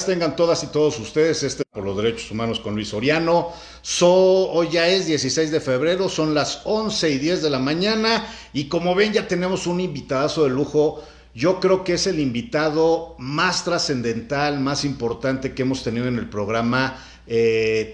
Tengan todas y todos ustedes por los derechos humanos con Luis Soriano. Hoy ya es 16 de febrero, son las 11:10 de la mañana y como ven ya tenemos un invitadazo de lujo. Yo creo que es el invitado más trascendental, más importante que hemos tenido en el programa,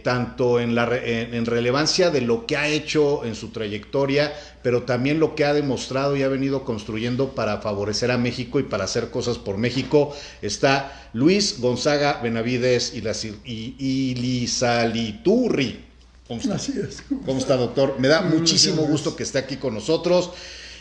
tanto en relevancia de lo que ha hecho en su trayectoria, pero también lo que ha demostrado y ha venido construyendo para favorecer a México y para hacer cosas por México. Está Luis Gonzaga Benavides y Lizaliturri. ¿Cómo está? Así es. ¿Cómo está, doctor? Me da muchísimo gusto que esté aquí con nosotros.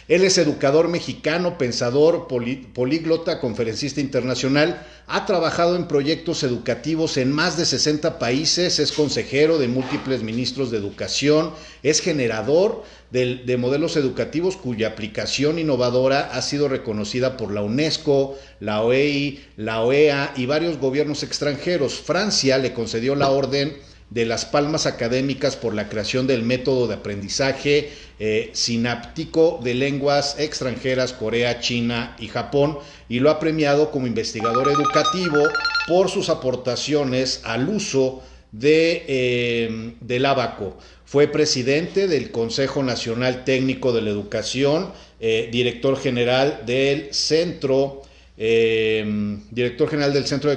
Él es educador mexicano, pensador, políglota, conferencista internacional, ha trabajado en proyectos educativos en más de 60 países, es consejero de múltiples ministros de educación, es generador de modelos educativos cuya aplicación innovadora ha sido reconocida por la UNESCO, la OEI, la OEA y varios gobiernos extranjeros. Francia le concedió la orden de las palmas académicas por la creación del método de aprendizaje sináptico de lenguas extranjeras, Corea, China y Japón, y lo ha premiado como investigador educativo por sus aportaciones al uso del ábaco. Fue presidente del Consejo Nacional Técnico de la Educación, director general del Centro de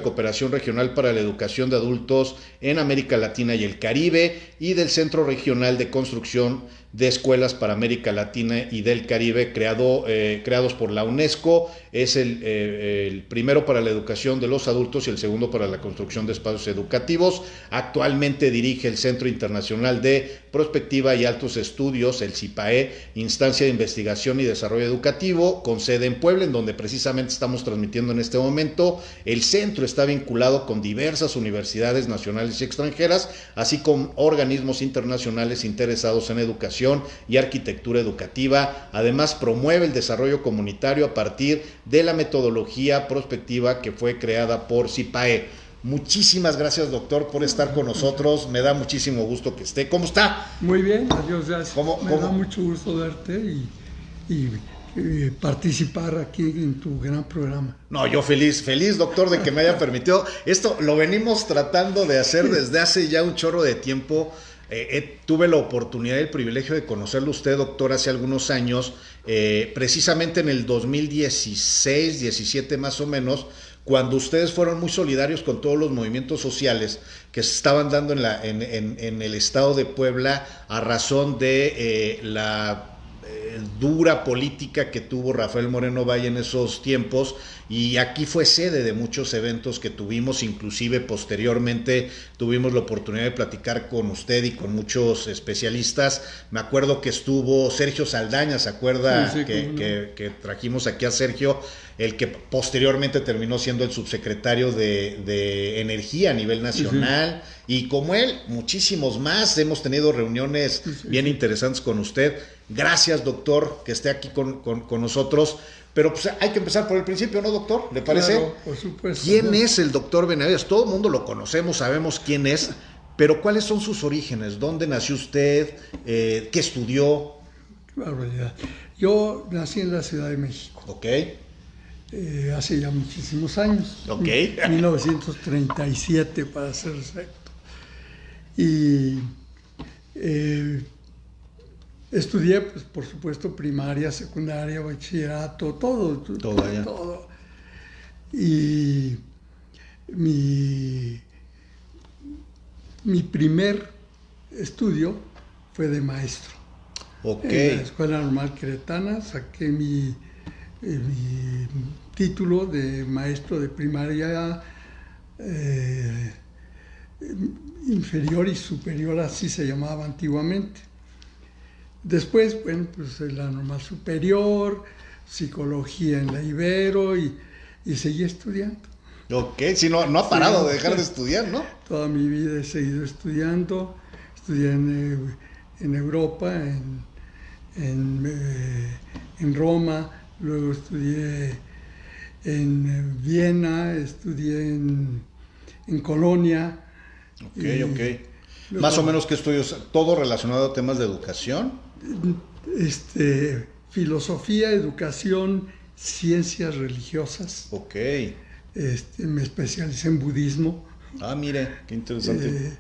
Cooperación Regional para la Educación de Adultos en América Latina y el Caribe, y del Centro Regional de Construcción de Escuelas para América Latina y del Caribe, creados por la UNESCO. Es el primero para la educación de los adultos y el segundo para la construcción de espacios educativos. Actualmente dirige el Centro Internacional de Prospectiva y Altos Estudios, el CIPAE, instancia de investigación y desarrollo educativo, con sede en Puebla, en donde precisamente estamos transmitiendo en este momento. El centro está vinculado con diversas universidades nacionales y extranjeras, así como organismos internacionales interesados en educación y arquitectura educativa. Además, promueve el desarrollo comunitario a partir de la metodología prospectiva que fue creada por CIPAE. Muchísimas gracias, doctor, por estar con nosotros. Me da muchísimo gusto que esté. ¿Cómo está? Muy bien, adiós, gracias. ¿Cómo? Da mucho gusto verte y participar aquí en tu gran programa. No, yo feliz, doctor, de que me haya permitido. Esto lo venimos tratando de hacer desde hace ya un chorro de tiempo. Tuve la oportunidad y el privilegio de conocerlo usted, doctor, hace algunos años, precisamente en el 2016, 17 más o menos, cuando ustedes fueron muy solidarios con todos los movimientos sociales que se estaban dando en el estado de Puebla a razón de la dura política que tuvo Rafael Moreno Valle en esos tiempos, y aquí fue sede de muchos eventos que tuvimos. Inclusive posteriormente tuvimos la oportunidad de platicar con usted y con muchos especialistas. Me acuerdo que estuvo Sergio Saldaña, ¿se acuerda? Sí, que trajimos aquí a Sergio, el que posteriormente terminó siendo el subsecretario de Energía a nivel nacional, y como él, muchísimos más. Hemos tenido reuniones bien interesantes con usted. Gracias, doctor, que esté aquí con nosotros. Pero pues hay que empezar por el principio, ¿no, doctor? ¿Le parece? Claro, por supuesto. ¿Quién es el doctor Benavides? Todo el mundo lo conocemos, sabemos quién es, pero ¿cuáles son sus orígenes? ¿Dónde nació usted? ¿Qué estudió? Qué barbaridad. Yo nací en la Ciudad de México. Ok. Hace ya muchísimos años. Ok. 1937, para ser exacto. Y estudié, pues, por supuesto, primaria, secundaria, bachillerato, todo. Allá. Todo. Y mi primer estudio fue de maestro. Ok. En la Escuela Normal Queretana saqué mi título de maestro de primaria inferior y superior, así se llamaba antiguamente. Después, bueno, pues la normal superior, psicología en la Ibero, y seguí estudiando. Ok, si no ha parado de dejar de estudiar, ¿no? Toda mi vida he seguido estudiando. Estudié en Europa, en Roma, luego estudié en Viena, estudié en Colonia. Ok. Más o menos, ¿qué estudios? ¿Todo relacionado a temas de educación? Filosofía, educación, ciencias religiosas. Ok. Me especialicé en budismo. Ah, mire, qué interesante.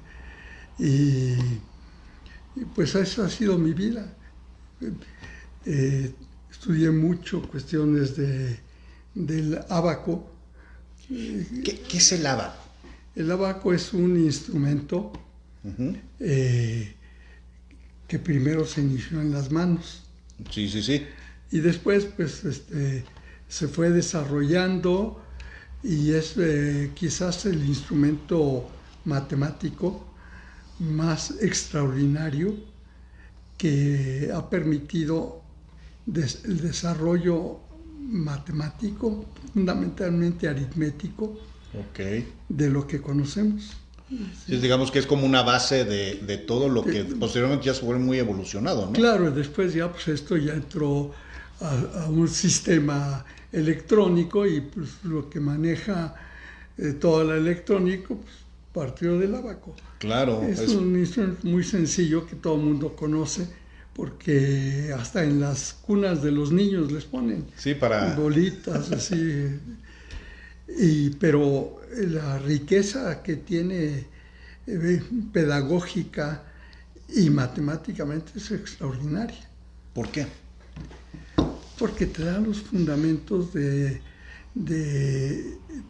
Y pues esa ha sido mi vida. Estudié mucho cuestiones del ábaco. ¿Qué es el ábaco? El ábaco es un instrumento que primero se inició en las manos. Sí, sí, sí. Y después pues se fue desarrollando y es quizás el instrumento matemático más extraordinario que ha permitido el desarrollo matemático, fundamentalmente aritmético, de lo que conocemos. Sí, digamos que es como una base de todo lo que posteriormente ya se fue muy evolucionado, ¿no? Claro, después ya pues esto ya entró a un sistema electrónico y pues lo que maneja toda la electrónica pues, partió del ábaco. Claro. Es un instrumento muy sencillo que todo el mundo conoce porque hasta en las cunas de los niños les ponen bolitas así. Pero la riqueza que tiene pedagógica y matemáticamente es extraordinaria. ¿Por qué? Porque te da los fundamentos de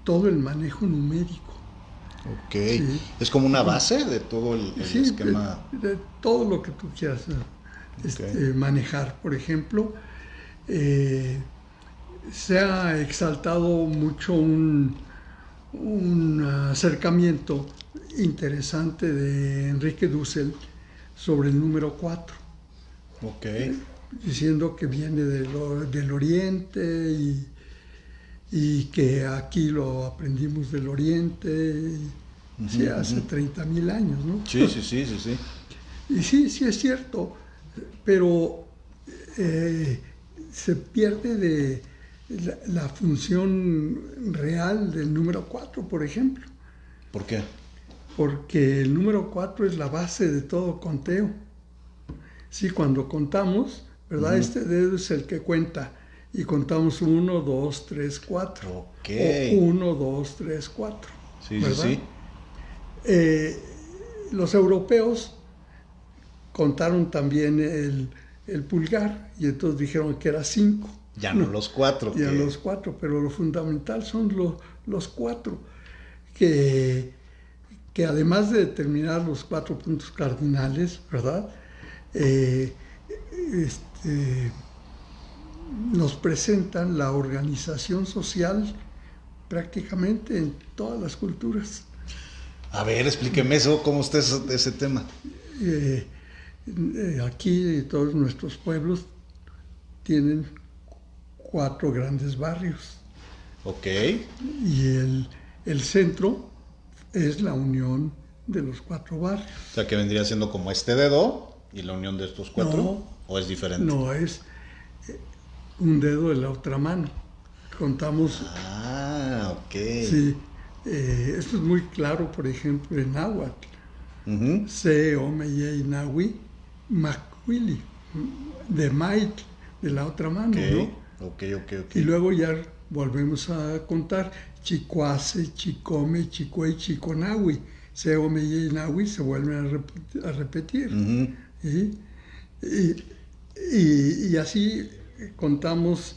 todo el manejo numérico. Ok. Sí. Es como una base de todo el esquema. De todo lo que tú quieras manejar. Por ejemplo, se ha exaltado mucho un acercamiento interesante de Enrique Dussel sobre el número 4. Diciendo que viene del Oriente y que aquí lo aprendimos del Oriente hace 30,000 años, ¿no? Sí. Y sí es cierto, pero se pierde de la función real del número 4, por ejemplo. ¿Por qué? Porque el número 4 es la base de todo conteo. Sí, cuando contamos, ¿verdad? Este dedo es el que cuenta. Y contamos 1, 2, 3, 4. Ok. O 1, 2, 3, 4. Sí, ¿verdad? sí. Los europeos contaron también el pulgar y entonces dijeron que era 5. Ya no los 4. Ya los 4, pero lo fundamental son los 4, que además de determinar los 4 puntos cardinales, ¿verdad? Nos presentan la organización social prácticamente en todas las culturas. A ver, explíqueme eso, ¿cómo está ese tema? Aquí todos nuestros pueblos tienen 4 grandes barrios. Ok. Y el centro es la unión de los 4 barrios. O sea, que vendría siendo como este dedo y la unión de estos 4. No, ¿O es diferente? No, es un dedo de la otra mano. Contamos. Ah, ok. Sí. Esto es muy claro, por ejemplo, en náhuatl. Se, ome, ye, nahui, macuili, de maitl, de la otra mano, ¿no? Ok. Y luego ya volvemos a contar chicuase, chicome, chicuey, chiconahui. Se, ome, ye, nahui se vuelven a repetir. Y así contamos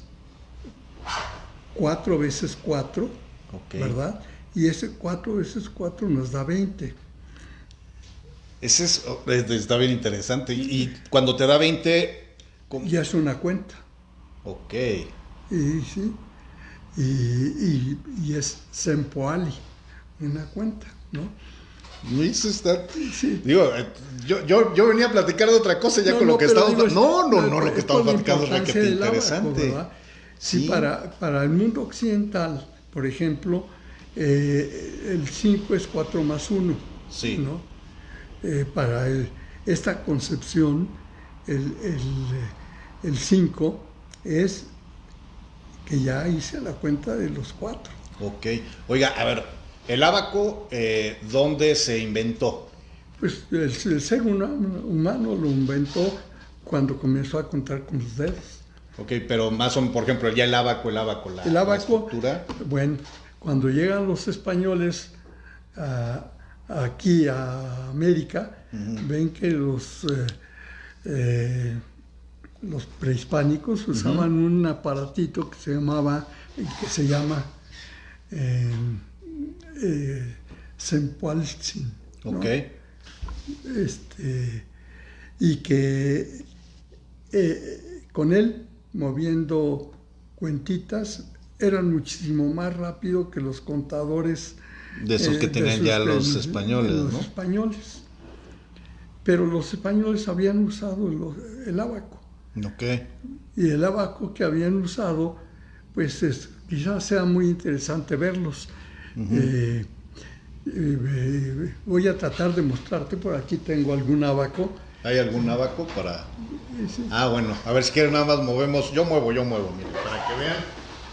4 veces 4, ¿verdad? Y ese 4 veces 4 nos da 20. Ese está bien interesante. Y cuando te da 20... ¿cómo? Ya es una cuenta. Ok. Y es sempoali, una cuenta, ¿no? Eso está... Sí. Digo, yo venía a platicar de otra cosa ya con lo que estamos... lo que estamos platicando es requete interesante. Ábaco, sí, para el mundo occidental, por ejemplo, el 5 es 4 más 1. Sí. ¿no? Para esta concepción, el 5 es que ya hice la cuenta de los 4. Ok. Oiga, a ver, el ábaco, ¿dónde se inventó? Pues el ser humano lo inventó cuando comenzó a contar con los dedos. Ok, pero más o menos, por ejemplo, ya el ábaco, la estructura. Bueno, cuando llegan los españoles aquí a América, ven que los prehispánicos usaban un aparatito que se llama Zempoaltzin, ¿no? Ok. Y que con él, moviendo cuentitas, eran muchísimo más rápido que los contadores De esos que tenían ya los españoles, los ¿no? españoles. Pero los españoles habían usado el ábaco. Ok. Y el ábaco que habían usado, pues quizás sea muy interesante verlos. Voy a tratar de mostrarte, por aquí tengo algún ábaco. ¿Hay algún ábaco para...? Sí. Ah, bueno, a ver si quieren nada más movemos. Yo muevo, mire, para que vean.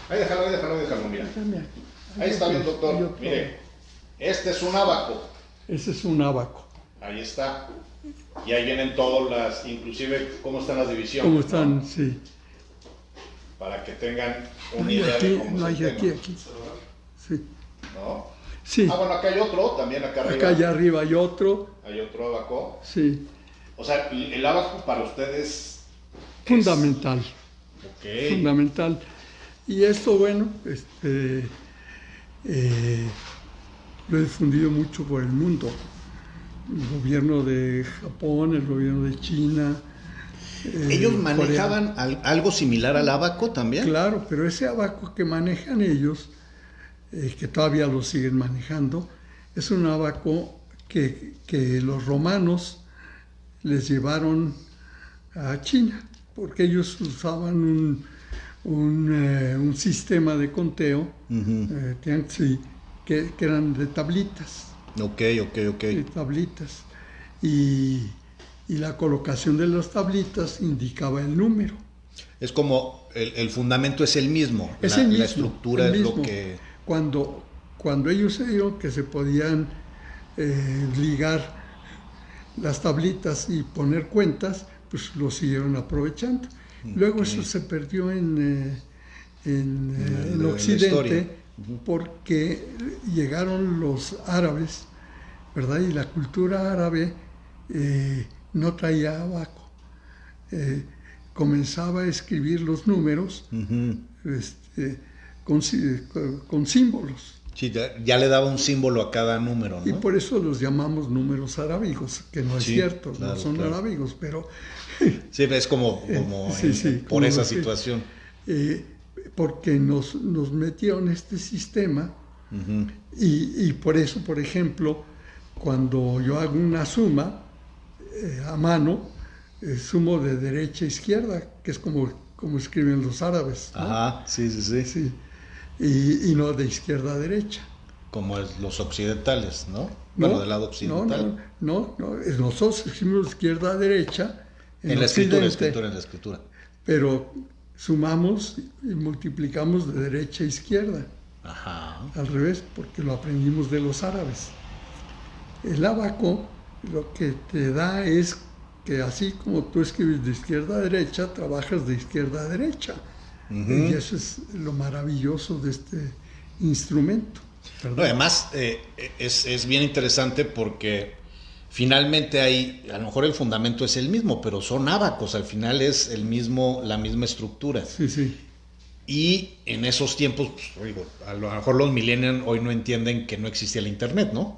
Ahí déjalo, mira. Ahí está bien, doctor. Mire, este es un ábaco. Ese es un ábaco. Ahí está. Y ahí vienen todas las, inclusive, cómo están las divisiones. ¿Cómo están? ¿no? Sí. Para que tengan una idea Aquí, de cómo no es el hay tema. aquí. Sí. ¿No? Sí. Ah, bueno, acá hay otro, también acá arriba. Acá allá arriba hay otro. Hay otro ábaco. Sí. O sea, el ábaco para ustedes Fundamental. Ok. Fundamental. Y esto, bueno, lo he difundido mucho por el mundo. El gobierno de Japón, el gobierno de China. ¿Ellos manejaban algo similar al ábaco también? Claro, pero ese ábaco que manejan ellos, que todavía lo siguen manejando, es un ábaco que los romanos les llevaron a China, porque ellos usaban un sistema de conteo que eran de tablitas. Ok. De tablitas. Y la colocación de las tablitas indicaba el número. Es como el fundamento es el mismo. Es el mismo. La estructura el es mismo. lo que... Cuando ellos se dieron que se podían ligar las tablitas y poner cuentas, pues lo siguieron aprovechando. Luego eso se perdió en Occidente porque llegaron los árabes, ¿verdad? Y la cultura árabe no traía abaco. Comenzaba a escribir los números con símbolos. Sí, ya le daba un símbolo a cada número, ¿no? Y por eso los llamamos números arábigos, que no es cierto, claro, no son arábigos, pero... Sí, es como por esa situación. Porque nos metieron este sistema y por eso, por ejemplo, cuando yo hago una suma a mano, sumo de derecha a izquierda, que es como escriben los árabes, ¿no? Ajá, sí. Sí. Y no de izquierda a derecha. Como los occidentales, ¿no? Bueno, del lado occidental. No, nosotros escribimos de izquierda a derecha. En la escritura. Pero sumamos y multiplicamos de derecha a izquierda. Ajá. Al revés, porque lo aprendimos de los árabes. El ábaco lo que te da es que así como tú escribes de izquierda a derecha, trabajas de izquierda a derecha. Y eso es lo maravilloso de este instrumento. No, además, es bien interesante porque finalmente a lo mejor el fundamento es el mismo, pero son ábacos, al final es la misma estructura. Sí. Y en esos tiempos, pues, digo, a lo mejor los millennials hoy no entienden que no existía el internet, ¿no?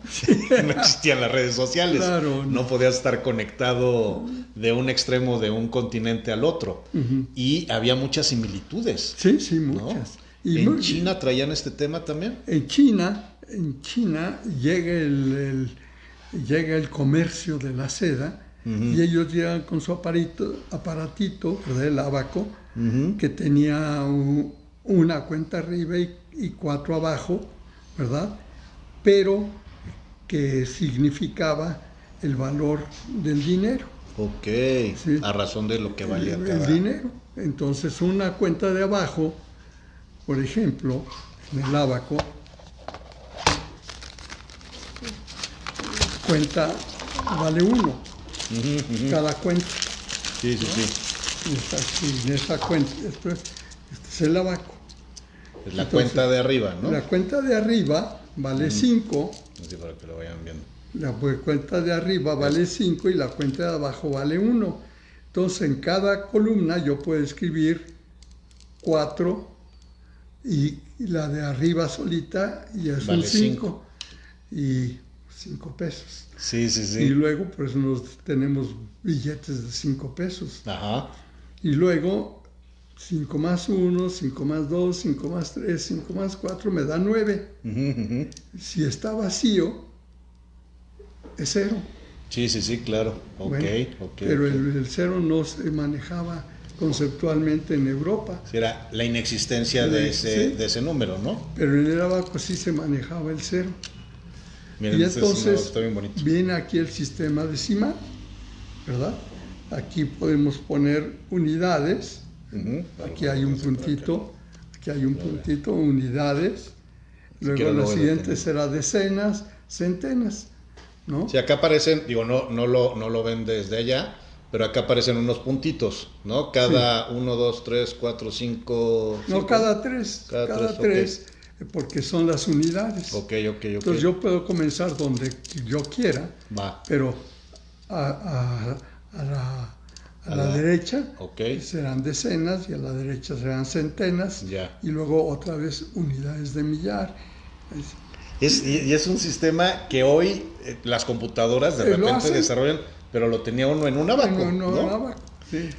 No existían las redes sociales. Claro, no podías estar conectado de un extremo de un continente al otro. Y había muchas similitudes. Sí, muchas. ¿No? ¿Y en China traían este tema también? En China llega el comercio de la seda y ellos llegan con su aparatito, ¿verdad? El ábaco, que tenía una cuenta arriba y 4 abajo, ¿verdad? Pero que significaba el valor del dinero. Ok, ¿sí? A razón de lo que valía el dinero. Entonces una cuenta de abajo, por ejemplo, en el ábaco, cuenta vale 1, cada cuenta. Sí. En esta cuenta, este es el ábaco. Es la cuenta de arriba, ¿no? La cuenta de arriba vale 5. Así para que lo vayan viendo. La cuenta de arriba vale 5 y la cuenta de abajo vale 1. Entonces, en cada columna yo puedo escribir 4 y la de arriba solita y es Vale un 5. Y 5 pesos. Sí, sí, sí. Y luego, pues, tenemos billetes de 5 pesos. Ajá. Y luego, 5 más 1, 5 más 2, 5 más 3, 5 más 4 me da 9. Si está vacío, es 0. Sí, sí, sí, claro. Ok, Bueno, ok. pero ok. el 0 no se manejaba conceptualmente en Europa. Sí, era la inexistencia de ese número, ¿no? Pero en el abaco sí se manejaba el 0. Miren, Y este es entonces está bien bonito. viene aquí el sistema decimal, ¿verdad? Aquí podemos poner unidades. Aquí hay un puntito, unidades. Luego la siguiente será decenas, centenas, ¿no? Sí, acá aparecen, digo, no lo ven desde allá, pero acá aparecen unos puntitos, ¿no? Cada 1, 2, 3, 4, 5... No, cada 3. Cada 3, porque son las unidades. Ok. Entonces yo puedo comenzar donde yo quiera, Va. pero a la derecha serán decenas y a la derecha serán centenas. Ya. Y luego otra vez unidades de millar. Y es un sistema que hoy las computadoras de repente desarrollan, pero lo tenía uno en un abaco, ¿no? En abaco, sí.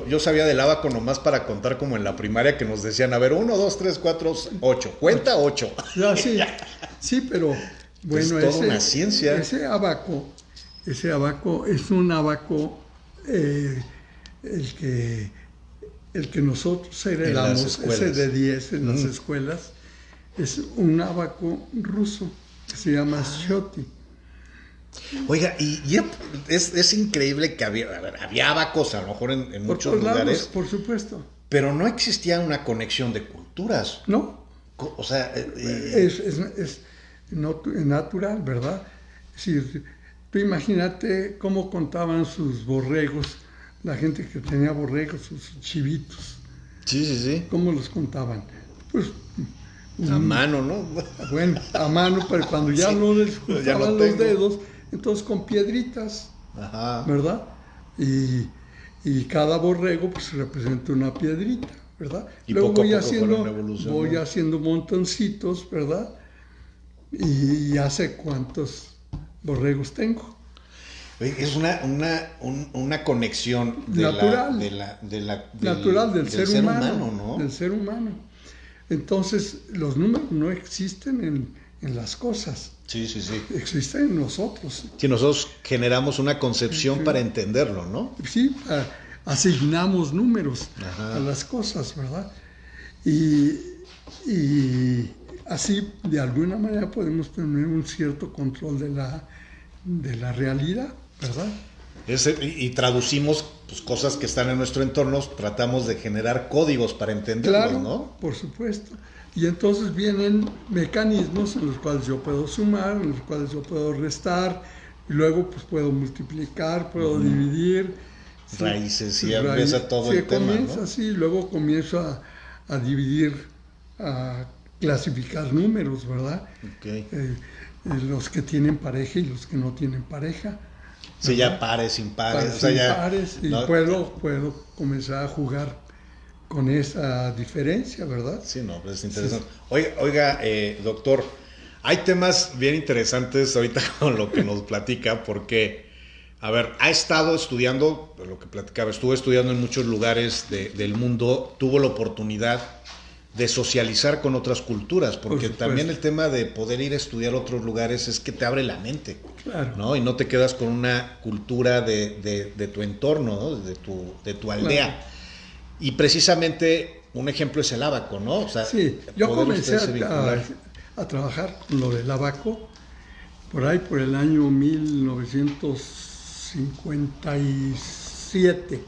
Yo sabía del abaco nomás para contar como en la primaria que nos decían, a ver, 1, 2, 3, 4, 8, cuenta 8. Ya, sí, pero bueno, es toda una ciencia. Ese abaco es un abaco el que nosotros heredamos, ese de 10 en las escuelas, es un abaco ruso que se llama Shoti. Oiga, y es increíble que había abacos a lo mejor en muchos lugares. Lados, por supuesto. Pero no existía una conexión de culturas. No. O sea... Es natural, ¿verdad? Es decir, tú imagínate cómo contaban sus borregos, la gente que tenía borregos, sus chivitos. Sí. ¿Cómo los contaban? Pues... a mano, ¿no? Bueno, a mano, pero cuando ya no les juntaban los dedos, entonces con piedritas, ¿verdad? Y cada borrego pues representa una piedrita, ¿verdad? Y luego poco a poco voy haciendo montoncitos, ¿verdad? Y ya sé cuántos borregos tengo. Es una conexión natural del ser humano, ¿no? Del ser humano. Entonces, los números no existen en las cosas. Sí. Existen en nosotros. Sí, nosotros generamos una concepción para entenderlo, ¿no? Sí, asignamos números a las cosas, ¿verdad? Y así, de alguna manera, podemos tener un cierto control de la realidad, ¿verdad? Y traducimos pues, cosas que están en nuestro entorno, tratamos de generar códigos para entenderlos, claro, ¿no? Por supuesto. Y entonces vienen mecanismos en los cuales yo puedo sumar, en los cuales yo puedo restar, y luego pues puedo multiplicar, puedo dividir. Raíces, y empieza todo el tema, comienza, ¿no? Sí, luego comienzo a dividir, a clasificar números, ¿verdad? Los que tienen pareja y los que no tienen pareja. Sí, ya pares, impares. Pares, y puedo comenzar a jugar con esa diferencia, ¿verdad? Sí, no, pues es interesante. Sí. Oiga, doctor, hay temas bien interesantes ahorita con lo que nos platica, porque, a ver, ha estado estudiando, lo que platicaba, estuvo estudiando en muchos lugares del mundo, tuvo la oportunidad de socializar con otras culturas, porque también el tema de poder ir a estudiar a otros lugares es que te abre la mente, claro, ¿no? Y no te quedas con una cultura de tu entorno, ¿no? de tu aldea. Claro. Y precisamente un ejemplo es el abaco, ¿no? O sea, sí, yo comencé a trabajar con lo del abaco por el año 1957.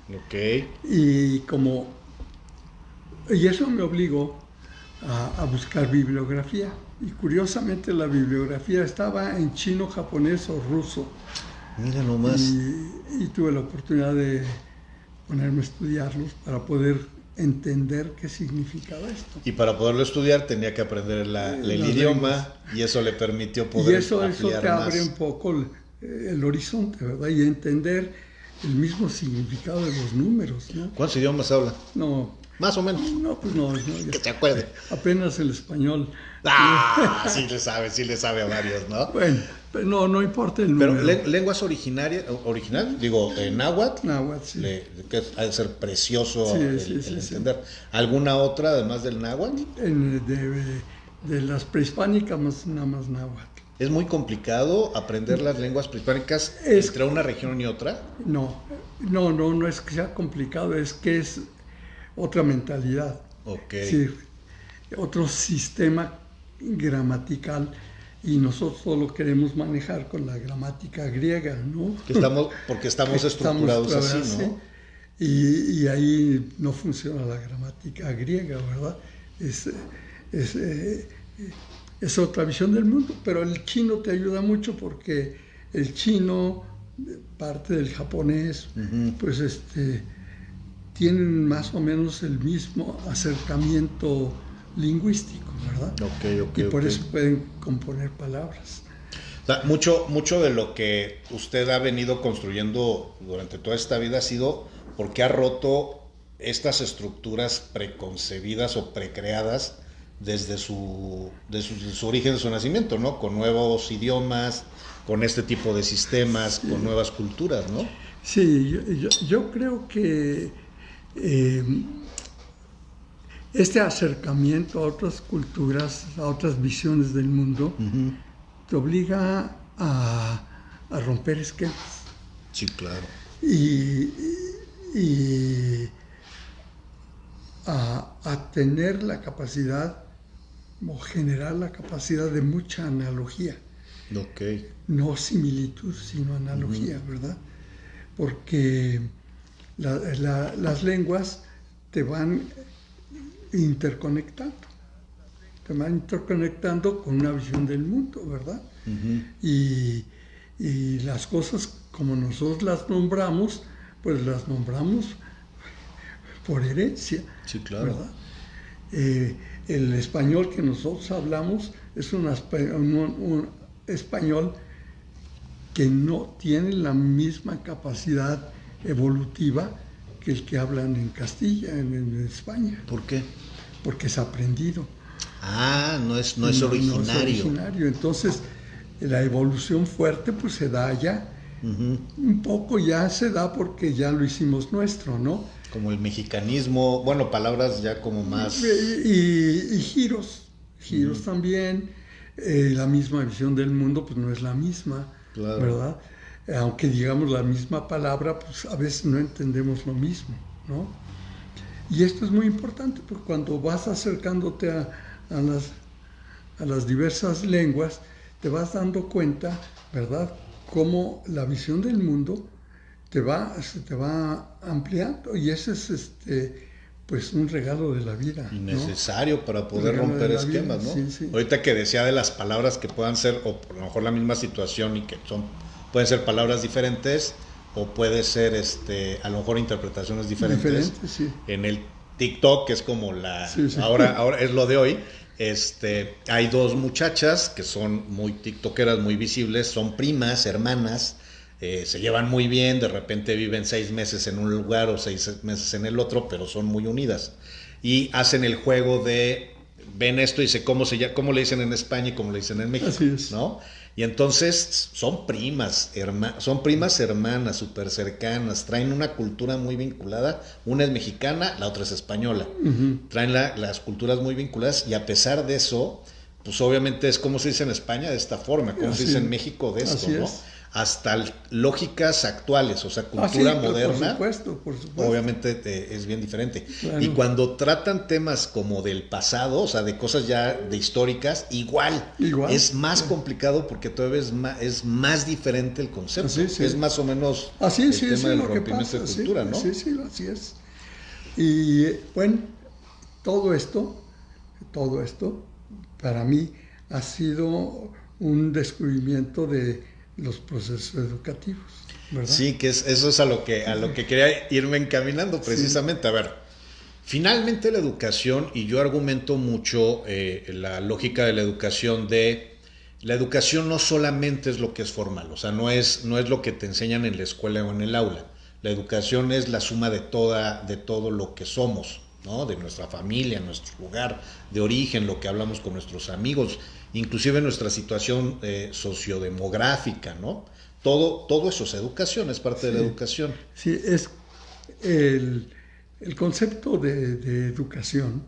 Ok. Y eso me obligó a buscar bibliografía. Y curiosamente la bibliografía estaba en chino, japonés o ruso. Mira nomás. Y tuve la oportunidad de ponerme a estudiarlos para poder entender qué significaba esto. Y para poderlo estudiar tenía que aprender el idioma lenguas. y eso le permitió poder Y eso ampliar te abre más. un poco el horizonte, ¿verdad? Y entender el mismo significado de los números, ¿no? ¿Cuántos idiomas habla? No, Más o menos. pues no, ya. Que te acuerde. Apenas el español. Ah, sí le sabe a varios, ¿no? Bueno, pero no importa el Pero número. lenguas original, digo, náhuatl, Náhuatl, sí. que ha de ser precioso Sí, el sí, sí, entender. ¿Alguna otra además del náhuatl? De las prehispánicas, nada más náhuatl. ¿Es muy complicado aprender las lenguas prehispánicas Es- entre una región y otra? No es que sea complicado, es que es otra mentalidad. Ok. Sí, otro sistema gramatical y nosotros lo queremos manejar con la gramática griega, ¿no? Porque estamos Que estructurados estamos, así, ¿sí? ¿no? Y ahí no funciona la gramática griega, ¿verdad? Es, es, eh, es otra visión del mundo, pero el chino te ayuda mucho porque el chino, parte del japonés, pues tienen más o menos el mismo acercamiento lingüístico, ¿verdad? Ok, Y por ok. eso pueden componer palabras. O sea, mucho de lo que usted ha venido construyendo durante toda esta vida ha sido porque ha roto estas estructuras preconcebidas o precreadas desde su origen, de su nacimiento, ¿no? Con nuevos idiomas, con este tipo de sistemas, con nuevas culturas, ¿no? Sí, yo creo que este acercamiento a otras culturas, a otras visiones del mundo, te obliga a romper esquemas Sí, claro. y a tener la capacidad o generar la capacidad de mucha analogía. Ok. No similitud, sino analogía, ¿verdad? Porque las lenguas te van interconectando con una visión del mundo, ¿verdad? Y las cosas como nosotros las nombramos, pues las nombramos por herencia, Sí, claro. ¿verdad? El español que nosotros hablamos es un español que no tiene la misma capacidad evolutiva que el que hablan en Castilla, en España, ¿Por qué? porque es aprendido. Ah, no es No es originario. originario. Entonces, la evolución fuerte pues se da allá. Un poco ya se da porque ya lo hicimos nuestro, ¿no? Como el mexicanismo, bueno, palabras ya como más... Y giros también. La misma visión del mundo pues no es la misma, Claro. ¿verdad? Aunque digamos la misma palabra, pues a veces no entendemos lo mismo, ¿no? Y esto es muy importante porque cuando vas acercándote a las diversas lenguas, te vas dando cuenta, ¿verdad?, cómo la visión del mundo se te va ampliando y ese es pues un regalo de la vida, ¿no? Innecesario para poder Regalo romper de la vida, esquemas, ¿no? sí, sí. Ahorita que decía de las palabras que puedan ser, o a lo mejor la misma situación y que pueden ser palabras diferentes, o puede ser a lo mejor interpretaciones diferentes. Diferente, sí. En el TikTok, que es como Sí. ahora es lo de hoy, hay dos muchachas que son muy tiktokeras, muy visibles, son primas, hermanas, se llevan muy bien, de repente viven 6 meses en un lugar o 6 meses en el otro, pero son muy unidas. Y hacen el juego de, ven esto y dice cómo le dicen en España y cómo le dicen en México, Así es. ¿no? Y entonces son primas hermanas, súper cercanas, traen una cultura muy vinculada, una es mexicana, la otra es española, traen las culturas muy vinculadas y a pesar de eso, pues obviamente es como se dice en España de esta forma, como se dice en México de esto, Así ¿no? es. Hasta lógicas actuales, o sea, cultura moderna, por supuesto. obviamente es bien diferente. Claro. Y cuando tratan temas como del pasado, o sea, de cosas ya de históricas, igual. Es más complicado porque todavía es más diferente el concepto. Así, sí. Es más o menos Así el es, tema del lo que rompimiento pasa, de cultura, ¿no? Sí, así es. Y bueno, todo esto, para mí ha sido un descubrimiento de los procesos educativos, ¿verdad? Sí, que eso es a lo que quería irme encaminando precisamente. Sí. A ver, Finalmente la educación, y yo argumento mucho la lógica de la educación no solamente es lo que es formal, o sea, no es lo que te enseñan en la escuela o en el aula. La educación es la suma de todo lo que somos, ¿no? De nuestra familia, nuestro lugar de origen, lo que hablamos con nuestros amigos, inclusive nuestra situación sociodemográfica, ¿no? Todo eso es educación, es parte de la educación. Sí, es el concepto de educación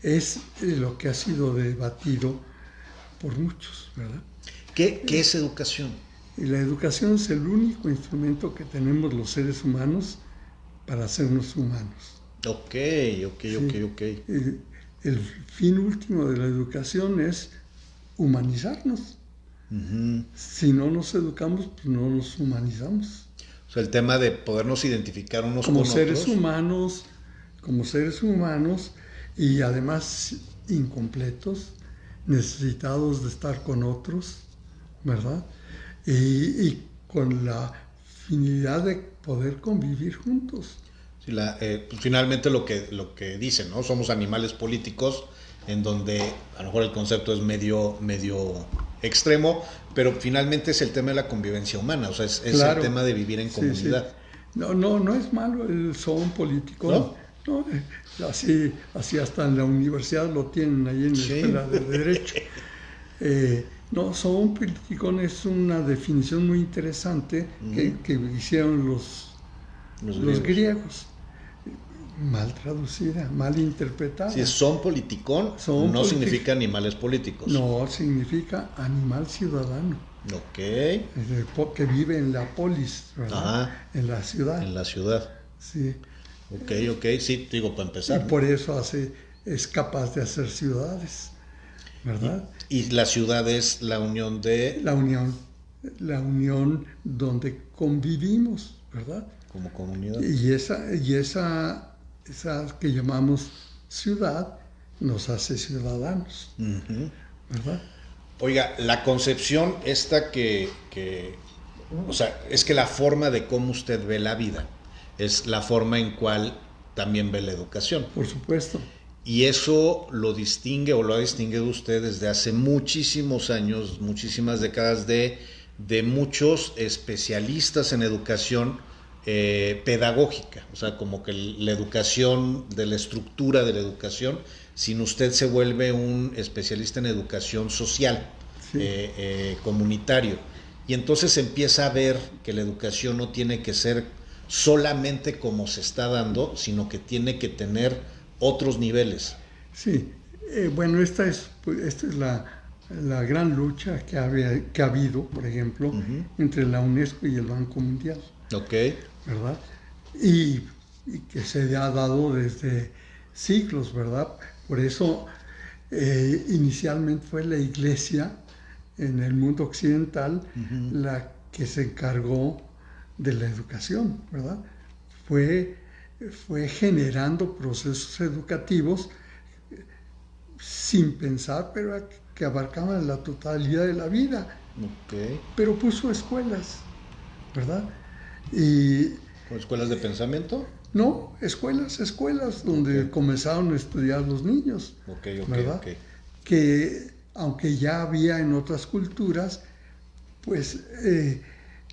es lo que ha sido debatido por muchos, ¿verdad? ¿Qué es educación? Y la educación es el único instrumento que tenemos los seres humanos para hacernos humanos. Ok. El fin último de la educación es humanizarnos. Si no nos educamos, pues no nos humanizamos. O sea, el tema de podernos identificar unos como con seres otros. como seres humanos y además incompletos, necesitados de estar con otros, ¿verdad? Y con la finalidad de poder convivir juntos. Sí, pues finalmente lo que dicen, ¿no? Somos animales políticos, en donde a lo mejor el concepto es medio extremo, pero finalmente es el tema de la convivencia humana, o sea, es Claro. el tema de vivir en comunidad. Sí. No es malo el son político. No, así hasta en la universidad lo tienen ahí en la escuela de Derecho. No, son político es una definición muy interesante que hicieron los griegos. Mal traducida, mal interpretada. Si son politicón, no significa animales políticos. No, significa animal ciudadano. Ok. Que vive en la polis, ¿verdad? Ajá. En la ciudad. En la ciudad. Sí. Ok, sí, digo, para empezar. Y por eso es capaz de hacer ciudades, ¿verdad? Y la ciudad es la unión de... La unión donde convivimos, ¿verdad? Como comunidad. Y esa que llamamos ciudad nos hace ciudadanos, ¿verdad? Oiga, la concepción esta o sea, es que la forma de cómo usted ve la vida es la forma en cual también ve la educación. Por supuesto. Y eso lo distingue o lo ha distinguido usted desde hace muchísimos años, muchísimas décadas de muchos especialistas en educación pedagógica, o sea, como que la educación, de la estructura de la educación, sin usted se vuelve un especialista en educación social, comunitario, y entonces empieza a ver que la educación no tiene que ser solamente como se está dando, sino que tiene que tener otros niveles. Sí, bueno, esta es la gran lucha que ha habido, por ejemplo, entre la UNESCO y el Banco Mundial. Ok. ¿Verdad? Y que se ha dado desde siglos, ¿verdad? Por eso inicialmente fue la Iglesia en el mundo occidental la que se encargó de la educación, ¿verdad? Fue generando procesos educativos sin pensar, pero que abarcaban la totalidad de la vida. Okay. Pero puso escuelas, ¿verdad? ¿Escuelas de pensamiento? No, escuelas donde comenzaron a estudiar los niños, ¿verdad? Que aunque ya había en otras culturas, pues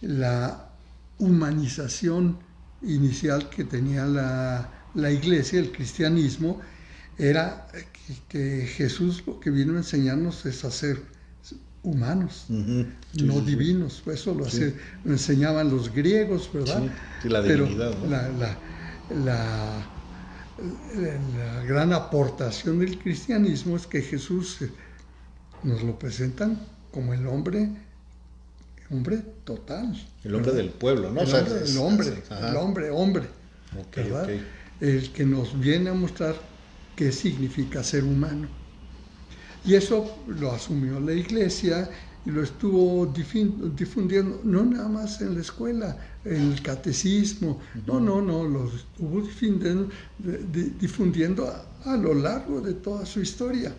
la humanización inicial que tenía la Iglesia, el cristianismo, era que Jesús lo que vino a enseñarnos es a ser humanos, no divinos. Eso lo enseñaban los griegos, ¿verdad? Sí, la divinidad, pero ¿no? La gran aportación del cristianismo es que Jesús nos lo presentan como el hombre total. El hombre del pueblo, ¿no? El hombre, ¿verdad? El que nos viene a mostrar qué significa ser humano. Y eso lo asumió la Iglesia y lo estuvo difundiendo, no nada más en la escuela, en el catecismo, no, lo estuvo difundiendo a lo largo de toda su historia.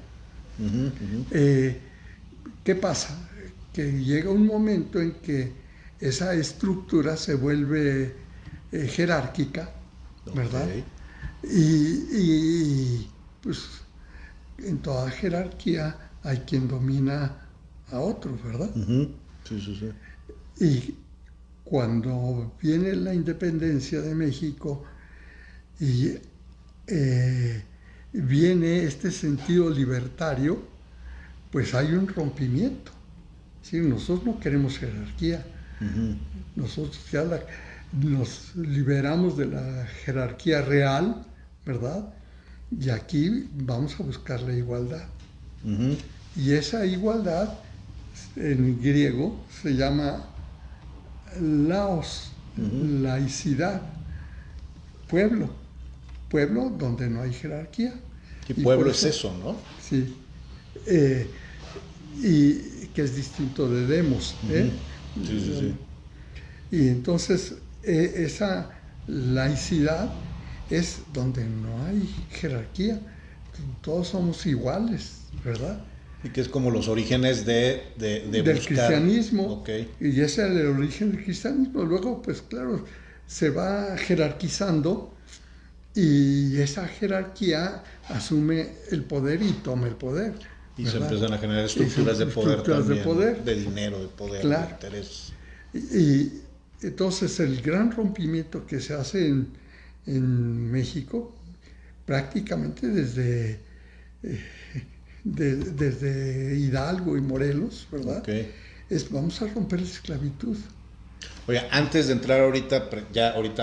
¿Qué pasa? Que llega un momento en que esa estructura se vuelve jerárquica, ¿verdad? Pues en toda jerarquía hay quien domina a otros, ¿verdad? Uh-huh. Sí, sí, sí. Y cuando viene la independencia de México y viene este sentido libertario, pues hay un rompimiento. ¿Sí? Nosotros no queremos jerarquía. Uh-huh. Nosotros ya nos liberamos de la jerarquía real, ¿verdad? Y aquí vamos a buscar la igualdad. Uh-huh. Y esa igualdad en griego se llama laos, uh-huh. laicidad, pueblo, pueblo donde no hay jerarquía. Y pueblo es eso, ¿no? Sí. Y que es distinto de demos. Uh-huh. Sí, sí, sí. Y entonces esa laicidad es donde no hay jerarquía, todos somos iguales, ¿verdad? Y que es como los orígenes del buscar, cristianismo. Okay. Y ese es el origen del cristianismo. Luego, pues claro, se va jerarquizando y esa jerarquía asume el poder y toma el poder. Y ¿verdad? se empiezan a generar estructuras de poder también, de poder, de dinero, de poder, claro. De interés. Y entonces el gran rompimiento que se hace en México, prácticamente desde Hidalgo y Morelos, ¿verdad? Okay. Vamos a romper la esclavitud. Oye, antes de entrar ahorita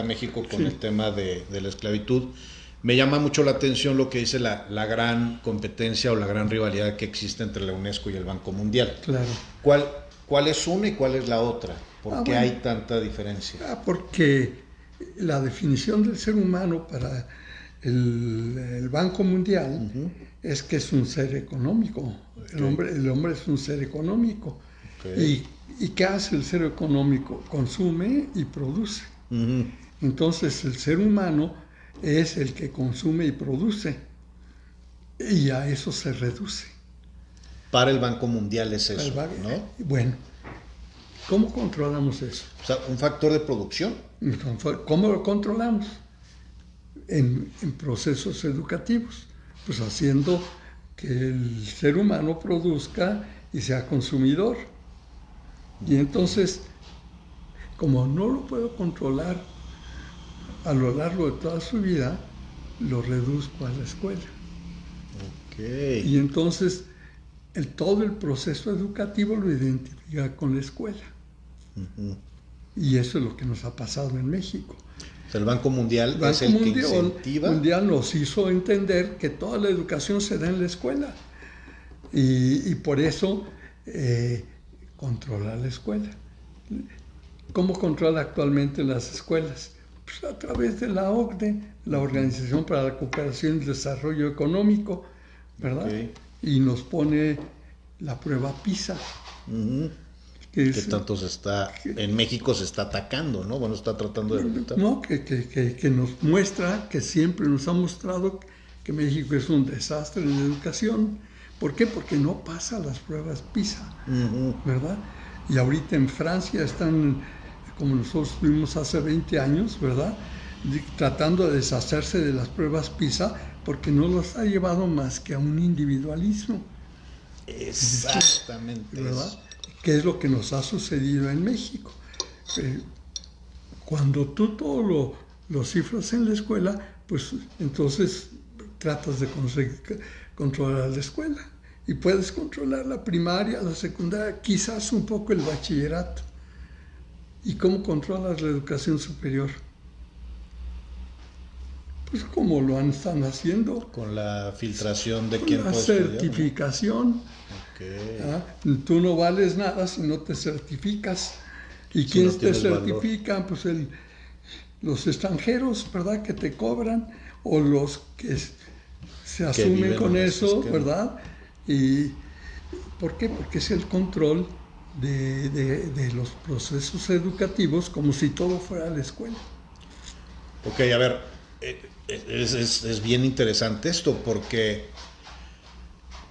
a México con el tema de la esclavitud, me llama mucho la atención lo que dice la gran competencia o la gran rivalidad que existe entre la UNESCO y el Banco Mundial. Claro. ¿Cuál es una y cuál es la otra? ¿Por qué hay tanta diferencia? Porque la definición del ser humano para el Banco Mundial uh-huh. es que es un ser económico. Okay. El hombre es un ser económico. Okay. ¿Y qué hace el ser económico? Consume y produce. Uh-huh. Entonces el ser humano es el que consume y produce. Y a eso se reduce. Para el Banco Mundial es eso, ¿no? Bueno, ¿cómo controlamos eso? O sea, un factor de producción. ¿Cómo lo controlamos? En procesos educativos, pues haciendo que el ser humano produzca y sea consumidor. Y entonces, como no lo puedo controlar a lo largo de toda su vida, lo reduzco a la escuela. Okay. Y entonces todo el proceso educativo lo identifica con la escuela. Uh-huh. Y eso es lo que nos ha pasado en México. O sea, el Banco Mundial es el que incentiva. El Mundial nos hizo entender que toda la educación se da en la escuela. Y por eso controla la escuela. ¿Cómo controla actualmente las escuelas? Pues a través de la OCDE, la Organización para la Cooperación y el Desarrollo Económico, ¿verdad? Okay. Y nos pone la prueba PISA. Uh-huh. Que tanto en México se está atacando, ¿no? Bueno, está tratando de replicar. No, que nos muestra, que siempre nos ha mostrado que México es un desastre en educación. ¿Por qué? Porque no pasa las pruebas PISA, uh-huh. ¿verdad? Y ahorita en Francia están, como nosotros tuvimos hace 20 años, ¿verdad? Tratando de deshacerse de las pruebas PISA porque no los ha llevado más que a un individualismo. Exactamente. ¿Verdad? ¿Qué es lo que nos ha sucedido en México? Cuando tú todo lo cifras en la escuela, pues entonces tratas de controlar la escuela. Y puedes controlar la primaria, la secundaria, quizás un poco el bachillerato. ¿Y cómo controlas la educación superior? Pues como lo están haciendo. Con la filtración de quién puede estudiar. La certificación. Okay. Tú no vales nada si no te certificas. ¿Y quién no te certifica? Valor. Pues los extranjeros, ¿verdad? Que te cobran, o los que se asumen con eso, ¿verdad? ¿Y por qué? Porque es el control de los procesos educativos, como si todo fuera la escuela. Ok, a ver, es bien interesante esto, porque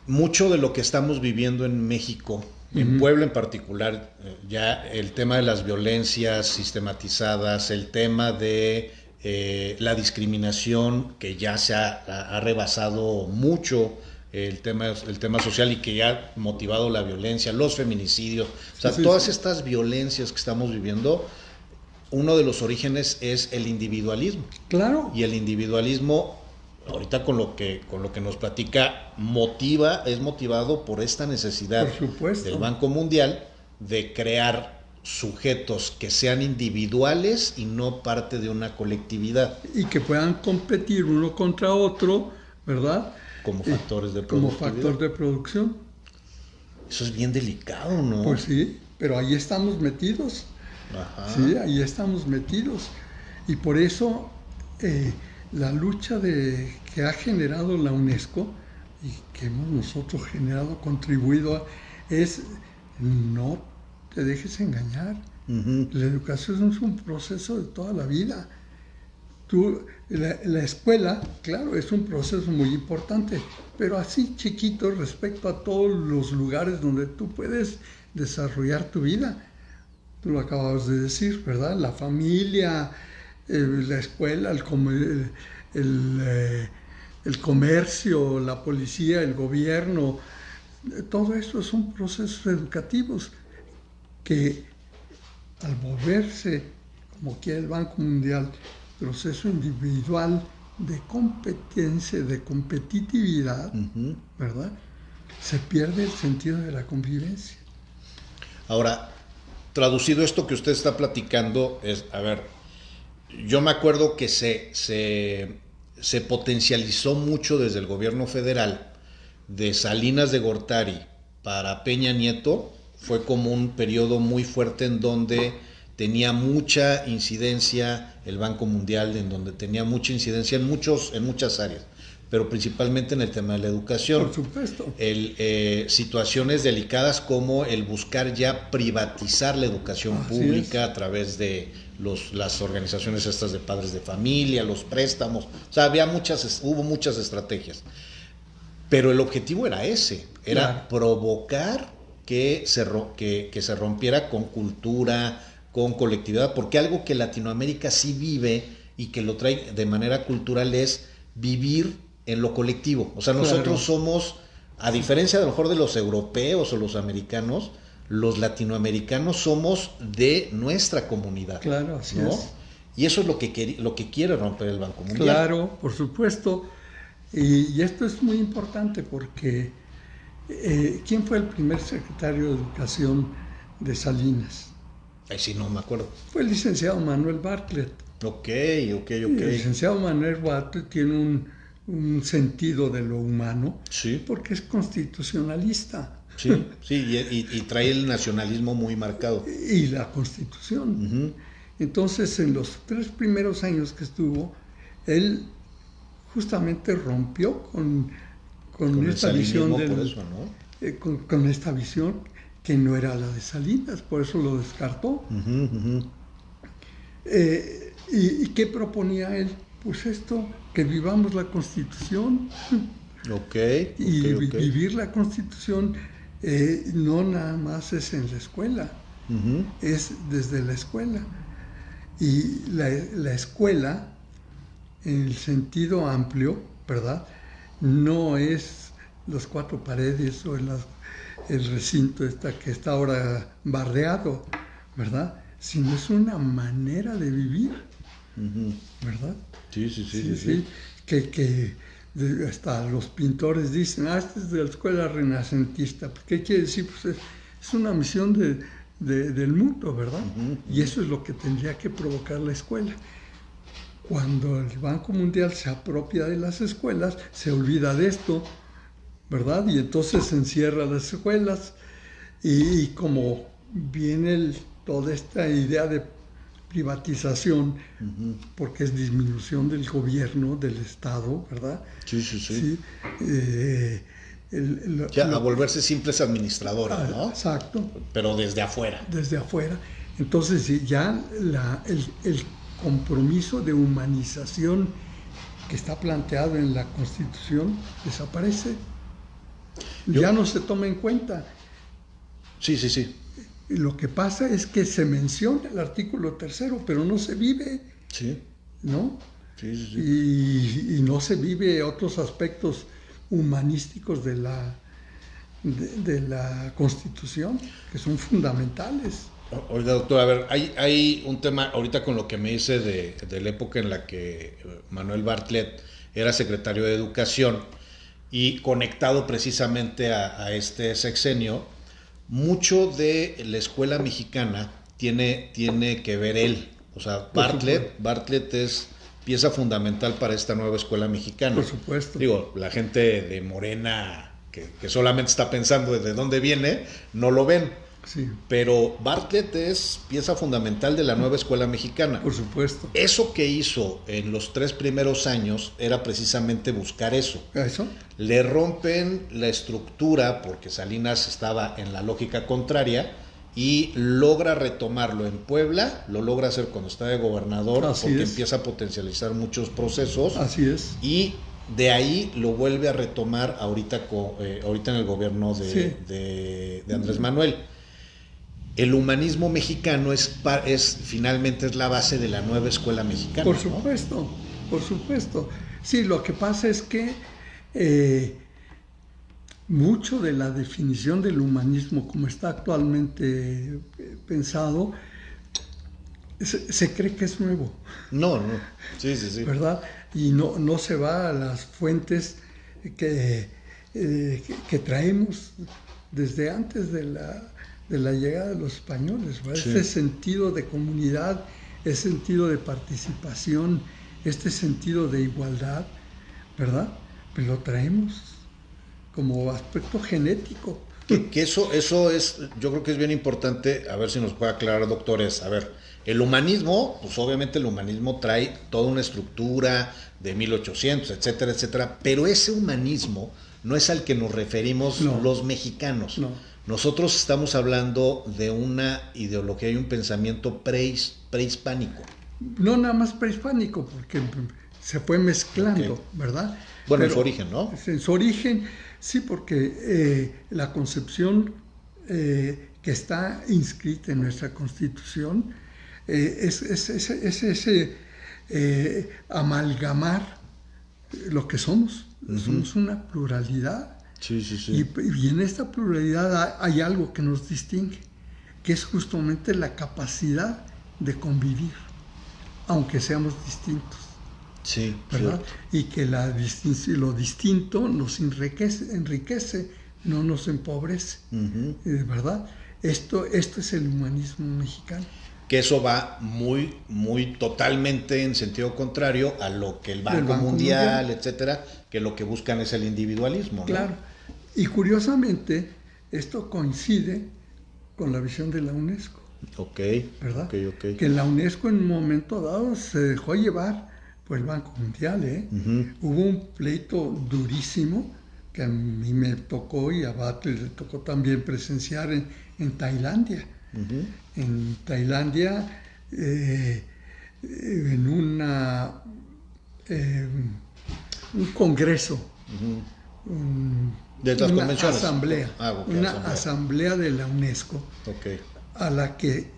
mucho de lo que estamos viviendo en México, en Puebla en particular, ya el tema de las violencias sistematizadas, el tema de la discriminación que ya ha rebasado mucho el tema social y que ya ha motivado la violencia, los feminicidios, o sea, todas estas violencias que estamos viviendo, uno de los orígenes es el individualismo. Claro. Y el individualismo, ahorita con lo que nos platica, es motivado por esta necesidad del Banco Mundial de crear sujetos que sean individuales y no parte de una colectividad. Y que puedan competir uno contra otro, ¿verdad? Como factores de productividad. Como factor de producción. Eso es bien delicado, ¿no? Pues sí, pero ahí estamos metidos. Ajá. Sí, ahí estamos metidos. Y por eso la lucha que ha generado la UNESCO y que hemos nosotros generado, contribuido es no te dejes engañar. Uh-huh. La educación es un proceso de toda la vida. La escuela, claro, es un proceso muy importante, pero así chiquito respecto a todos los lugares donde tú puedes desarrollar tu vida. Tú lo acabas de decir, ¿verdad? La familia, la escuela, el comercio, la policía, el gobierno, todo eso son procesos educativos que al volverse, como quiere el Banco Mundial, proceso individual de competencia, de competitividad, uh-huh, ¿verdad? Se pierde el sentido de la convivencia. Ahora, traducido esto que usted está platicando, es, a ver, yo me acuerdo que se potencializó mucho desde el gobierno federal, de Salinas de Gortari para Peña Nieto, fue como un periodo muy fuerte en donde tenía mucha incidencia el Banco Mundial, en donde tenía mucha incidencia en muchas áreas, pero principalmente en el tema de la educación. Por supuesto. Situaciones delicadas como el buscar ya privatizar la educación pública a través de las organizaciones estas de padres de familia, los préstamos, o sea, hubo muchas estrategias. Pero el objetivo era ese, era provocar que se rompiera con cultura, con colectividad, porque algo que Latinoamérica sí vive y que lo trae de manera cultural es vivir en lo colectivo. O sea, nosotros somos, a diferencia de a lo mejor de los europeos o los americanos, los latinoamericanos somos de nuestra comunidad. Claro, así ¿no? es. Y eso es lo que quiere romper el Banco Mundial. Claro, por supuesto. Y esto es muy importante porque ¿quién fue el primer secretario de Educación de Salinas? Ay, sí, no me acuerdo. Fue el licenciado Manuel Bartlett. Ok. El licenciado Manuel Bartlett tiene un sentido de lo humano, sí, porque es constitucionalista. Sí, y trae el nacionalismo muy marcado. Y la Constitución. Uh-huh. Entonces, en los 3 primeros años que estuvo, él justamente rompió con esta visión por eso, ¿no? Con esta visión que no era la de Salinas, por eso lo descartó. Uh-huh, uh-huh. ¿Y qué proponía él? Pues esto, que vivamos la Constitución. Vivir la Constitución no nada más es en la escuela, uh-huh, es desde la escuela. Y la escuela, en el sentido amplio, ¿verdad? No es las 4 paredes o el recinto que está ahora bardeado, ¿verdad? Sino es una manera de vivir, uh-huh, ¿verdad? Sí. Que hasta los pintores dicen, esta es de la escuela renacentista. ¿Qué quiere decir? Pues es una misión del mundo, ¿verdad? Uh-huh. Y eso es lo que tendría que provocar la escuela. Cuando el Banco Mundial se apropia de las escuelas, se olvida de esto, ¿verdad? Y entonces se encierra las escuelas y como viene toda esta idea de privatización, uh-huh, porque es disminución del gobierno, del Estado, ¿verdad? Sí. A volverse simples administradores, ¿no? Exacto. Pero desde afuera. Desde afuera. Entonces ya el compromiso de humanización que está planteado en la Constitución desaparece. Ya no se toma en cuenta. Sí. Lo que pasa es que se menciona el artículo 3, pero no se vive. Sí. ¿no? Sí, sí, sí. Y no se vive otros aspectos humanísticos de la Constitución, que son fundamentales. Oiga, doctor, a ver, hay un tema ahorita con lo que me dice de la época en la que Manuel Bartlett era secretario de Educación y conectado precisamente a este sexenio, mucho de la escuela mexicana tiene que ver él. O sea, Bartlett es pieza fundamental para esta nueva escuela mexicana. Por supuesto. Digo, la gente de Morena que solamente está pensando de dónde viene, no lo ven. Sí. Pero Bartlett es pieza fundamental de la nueva escuela mexicana. Por supuesto. Eso que hizo en los 3 primeros años era precisamente buscar eso. ¿Eso? Le rompen la estructura porque Salinas estaba en la lógica contraria y logra retomarlo en Puebla, lo logra hacer cuando está de gobernador. Así porque es. empieza a potencializar muchos procesos. Así es. Y de ahí lo vuelve a retomar ahorita en el gobierno de Andrés Manuel. El humanismo mexicano finalmente es la base de la nueva escuela mexicana. Por supuesto, ¿no? Por supuesto. Sí, lo que pasa es que mucho de la definición del humanismo como está actualmente pensado, se cree que es nuevo. No. Sí. ¿Verdad? Y no se va a las fuentes que traemos desde antes de la llegada de los españoles, ¿verdad? Sí. Este sentido de comunidad, este sentido de participación, este sentido de igualdad, ¿verdad? Pues lo traemos como aspecto genético. Que eso es, yo creo que es bien importante, a ver si nos puede aclarar, doctores. A ver, el humanismo, pues obviamente el humanismo trae toda una estructura de 1800, etcétera, etcétera, pero ese humanismo no es al que nos referimos los mexicanos. No. Nosotros estamos hablando de una ideología y un pensamiento prehispánico. No nada más prehispánico, porque se fue mezclando, okay, ¿verdad? Bueno, en su origen, ¿no? En su origen, sí, porque la concepción que está inscrita en nuestra Constitución es ese amalgamar lo que somos. Uh-huh. Somos una pluralidad. Sí. Y en esta pluralidad hay algo que nos distingue, que es justamente la capacidad de convivir, aunque seamos distintos. Sí, ¿verdad? Y que lo distinto nos enriquece, no nos empobrece, uh-huh, ¿verdad? Esto es el humanismo mexicano. Que eso va muy totalmente en sentido contrario a lo que el Banco Mundial, etcétera, que lo que buscan es el individualismo, ¿no? Claro. Y curiosamente, esto coincide con la visión de la UNESCO. Ok. ¿Verdad? Okay. Que la UNESCO en un momento dado se dejó llevar por el Banco Mundial, ¿eh? Uh-huh. Hubo un pleito durísimo que a mí me tocó y a Bartlett le tocó también presenciar en Tailandia. Uh-huh. En Tailandia, en un congreso, uh-huh, de las una convenciones. Asamblea, asamblea de la UNESCO, okay, a la que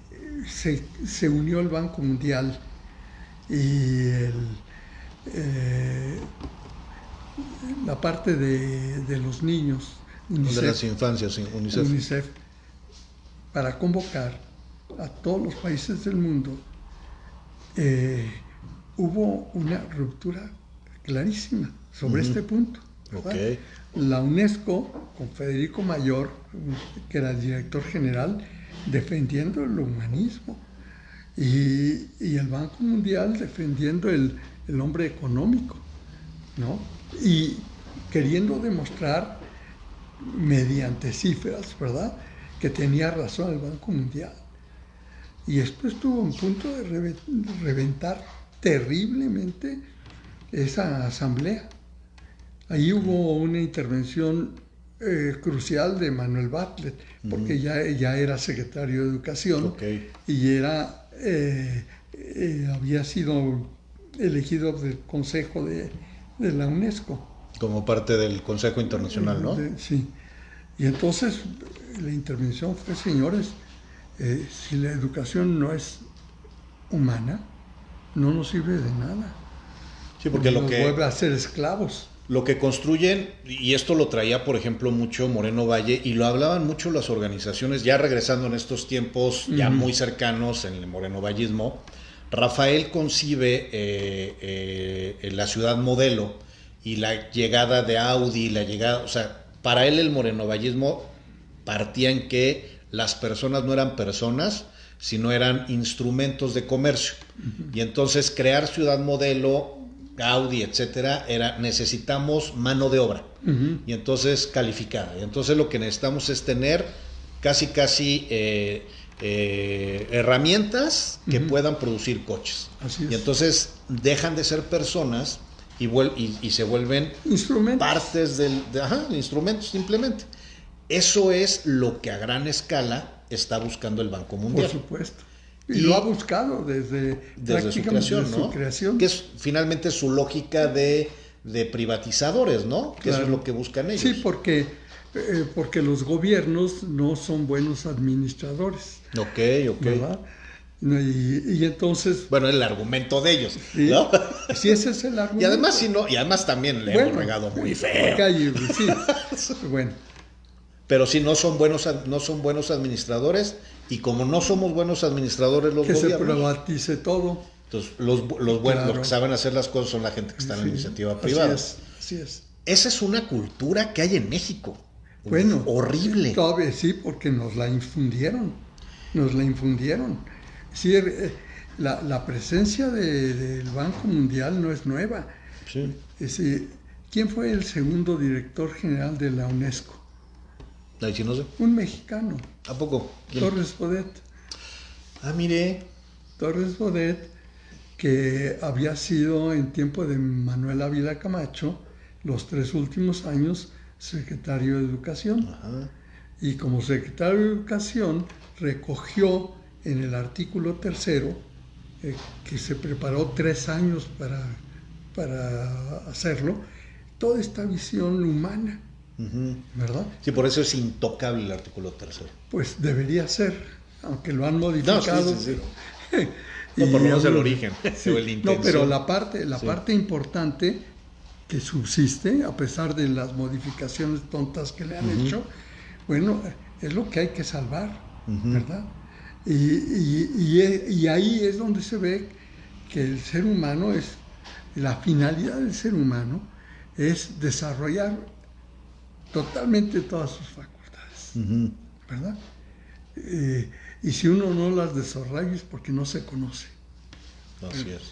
se unió el Banco Mundial y la parte de los niños, UNICEF, de las infancias, UNICEF, para convocar a todos los países del mundo. Hubo una ruptura clarísima sobre este punto, ¿verdad? Okay. La UNESCO, con Federico Mayor, que era el director general, defendiendo el humanismo, y el Banco Mundial defendiendo el hombre económico, ¿no? Y queriendo demostrar mediante cifras, ¿verdad?, que tenía razón el Banco Mundial. Y esto estuvo a punto de reventar terriblemente esa asamblea. Ahí hubo una intervención crucial de Manuel Bartlett, porque ya era secretario de Educación, okay, y había sido elegido del Consejo de la UNESCO. Como parte del Consejo Internacional, ¿no? Sí. Y entonces la intervención fue, señores, si la educación no es humana, no nos sirve de nada. Sí, porque nos vuelve a ser esclavos. Lo que construyen, y esto lo traía por ejemplo mucho Moreno Valle, y lo hablaban mucho las organizaciones, ya regresando en estos tiempos ya muy cercanos en el morenovallismo, Rafael concibe la ciudad modelo y la llegada de Audi, o sea, para él el morenovallismo partía en que las personas no eran personas, sino eran instrumentos de comercio. Y entonces crear ciudad modelo, Audi, etcétera, necesitamos mano de obra. Y entonces calificada. Y entonces lo que necesitamos es tener casi herramientas que puedan producir coches. Así es. Y entonces dejan de ser personas y se vuelven instrumentos. Partes de instrumentos simplemente. Eso es lo que a gran escala está buscando el Banco Mundial. Por supuesto. Y lo ha buscado desde su creación, ¿no? Que es finalmente su lógica de privatizadores, ¿no? Que claro. Eso es lo que buscan ellos. Sí, porque los gobiernos no son buenos administradores. Ok. ¿Verdad? Y entonces... Bueno, el argumento de ellos, ¿sí? ¿no? Sí, ese es el argumento. Y además también le hemos regado muy feo. Sí, bueno. Pero sí, no son buenos administradores, y como no somos buenos administradores los gobiernos... Que se privatice todo. Entonces, los buenos, claro. Los que saben hacer las cosas son la gente que está en la iniciativa privada. Así es. Esa es una cultura que hay en México. Bueno. Horrible. Todavía sí, porque nos la infundieron. Sí, la presencia del Banco Mundial no es nueva. Sí. ¿Quién fue el segundo director general de la UNESCO? Ahí sí no sé. Un mexicano. ¿A poco? ¿Quién? Torres Bodet. Mire. Torres Bodet, que había sido en tiempo de Manuel Ávila Camacho, los 3 últimos años, secretario de Educación. Ajá. Y como secretario de Educación, recogió en el artículo 3, que se preparó 3 años para hacerlo, toda esta visión humana. ¿Verdad? Sí, por eso es intocable el artículo 3. Pues debería ser, aunque lo han modificado. No, sí. No, por lo menos el origen. Sí, no, pero la parte importante que subsiste, a pesar de las modificaciones tontas que le han hecho, bueno, es lo que hay que salvar, ¿verdad? Y ahí es donde se ve que el ser humano la finalidad del ser humano es desarrollar totalmente todas sus facultades, ¿verdad? Y si uno no las desarrolla es porque no se conoce. Así es.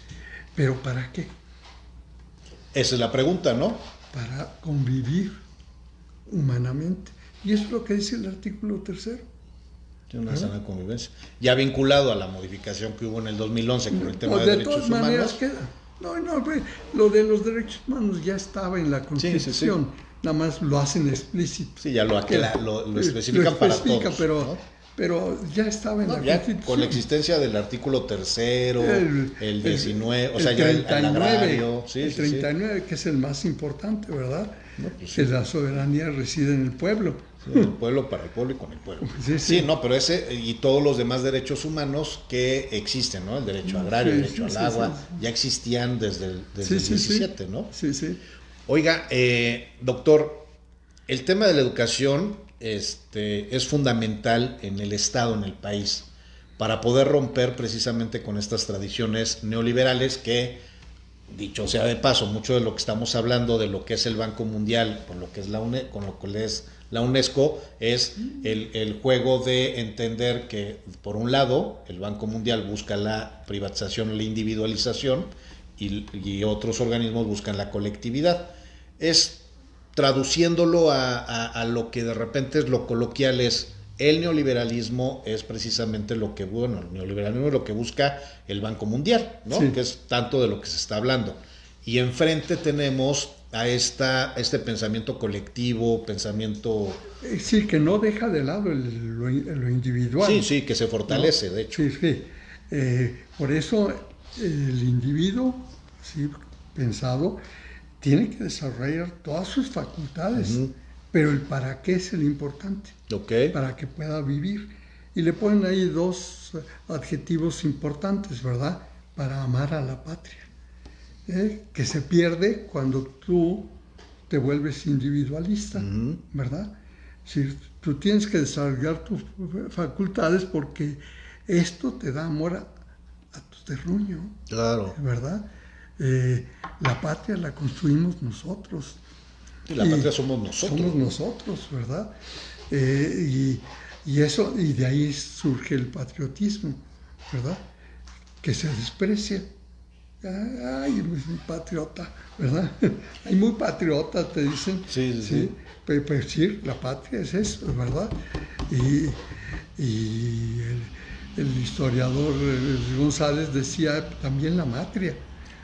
¿Pero para qué? Esa es la pregunta, ¿no? Para convivir humanamente. Y eso es lo que dice el artículo 3. Tiene una sana convivencia. Ya vinculado a la modificación que hubo en el 2011 con el tema de derechos humanos. No, lo de los derechos humanos ya estaba en la Constitución. Sí. Nada más lo hacen explícito. Sí, ya lo especifican para todos. Pero ya estaba en la Constitución. Con la existencia del artículo 3, el 19, o sea, ya el agrario. El 39, que es el más importante, ¿verdad? No, pues que la soberanía reside en el pueblo. Sí, el pueblo, para el pueblo y con el pueblo. Sí, no, pero ese y todos los demás derechos humanos que existen, ¿no? El derecho agrario, el derecho al agua, ya existían desde el 17, ¿no? Sí. Oiga, doctor, el tema de la educación es fundamental en el Estado, en el país, para poder romper precisamente con estas tradiciones neoliberales que, dicho sea de paso, mucho de lo que estamos hablando de lo que es el Banco Mundial, con lo que es la UNESCO, es el juego de entender que, por un lado, el Banco Mundial busca la privatización, la individualización, y otros organismos buscan la colectividad. Es traduciéndolo a lo que de repente es lo coloquial, es el neoliberalismo es precisamente el neoliberalismo es lo que busca el Banco Mundial, ¿no? Sí. Que es tanto de lo que se está hablando. Y enfrente tenemos a este pensamiento colectivo, pensamiento... Sí, que no deja de lado lo individual. Sí, que se fortalece, ¿no? De hecho. Sí. Por eso el individuo, sí, pensado, tiene que desarrollar todas sus facultades, pero el para qué es el importante, para que pueda vivir. Y le ponen ahí 2 adjetivos importantes, ¿verdad? para amar a la patria, que se pierde cuando tú te vuelves individualista, ¿verdad? Si tú tienes que desarrollar tus facultades porque esto te da amor a tu terruño, claro, ¿verdad? La patria la construimos nosotros. y la patria somos nosotros. Somos nosotros, ¿verdad? Y eso, y de ahí surge el patriotismo, ¿verdad? Que se desprecia. Ay, muy patriota, ¿verdad? Hay muy patriota, te dicen. Sí. Pero sí, la patria es eso, ¿verdad? Y el historiador González decía también la matria.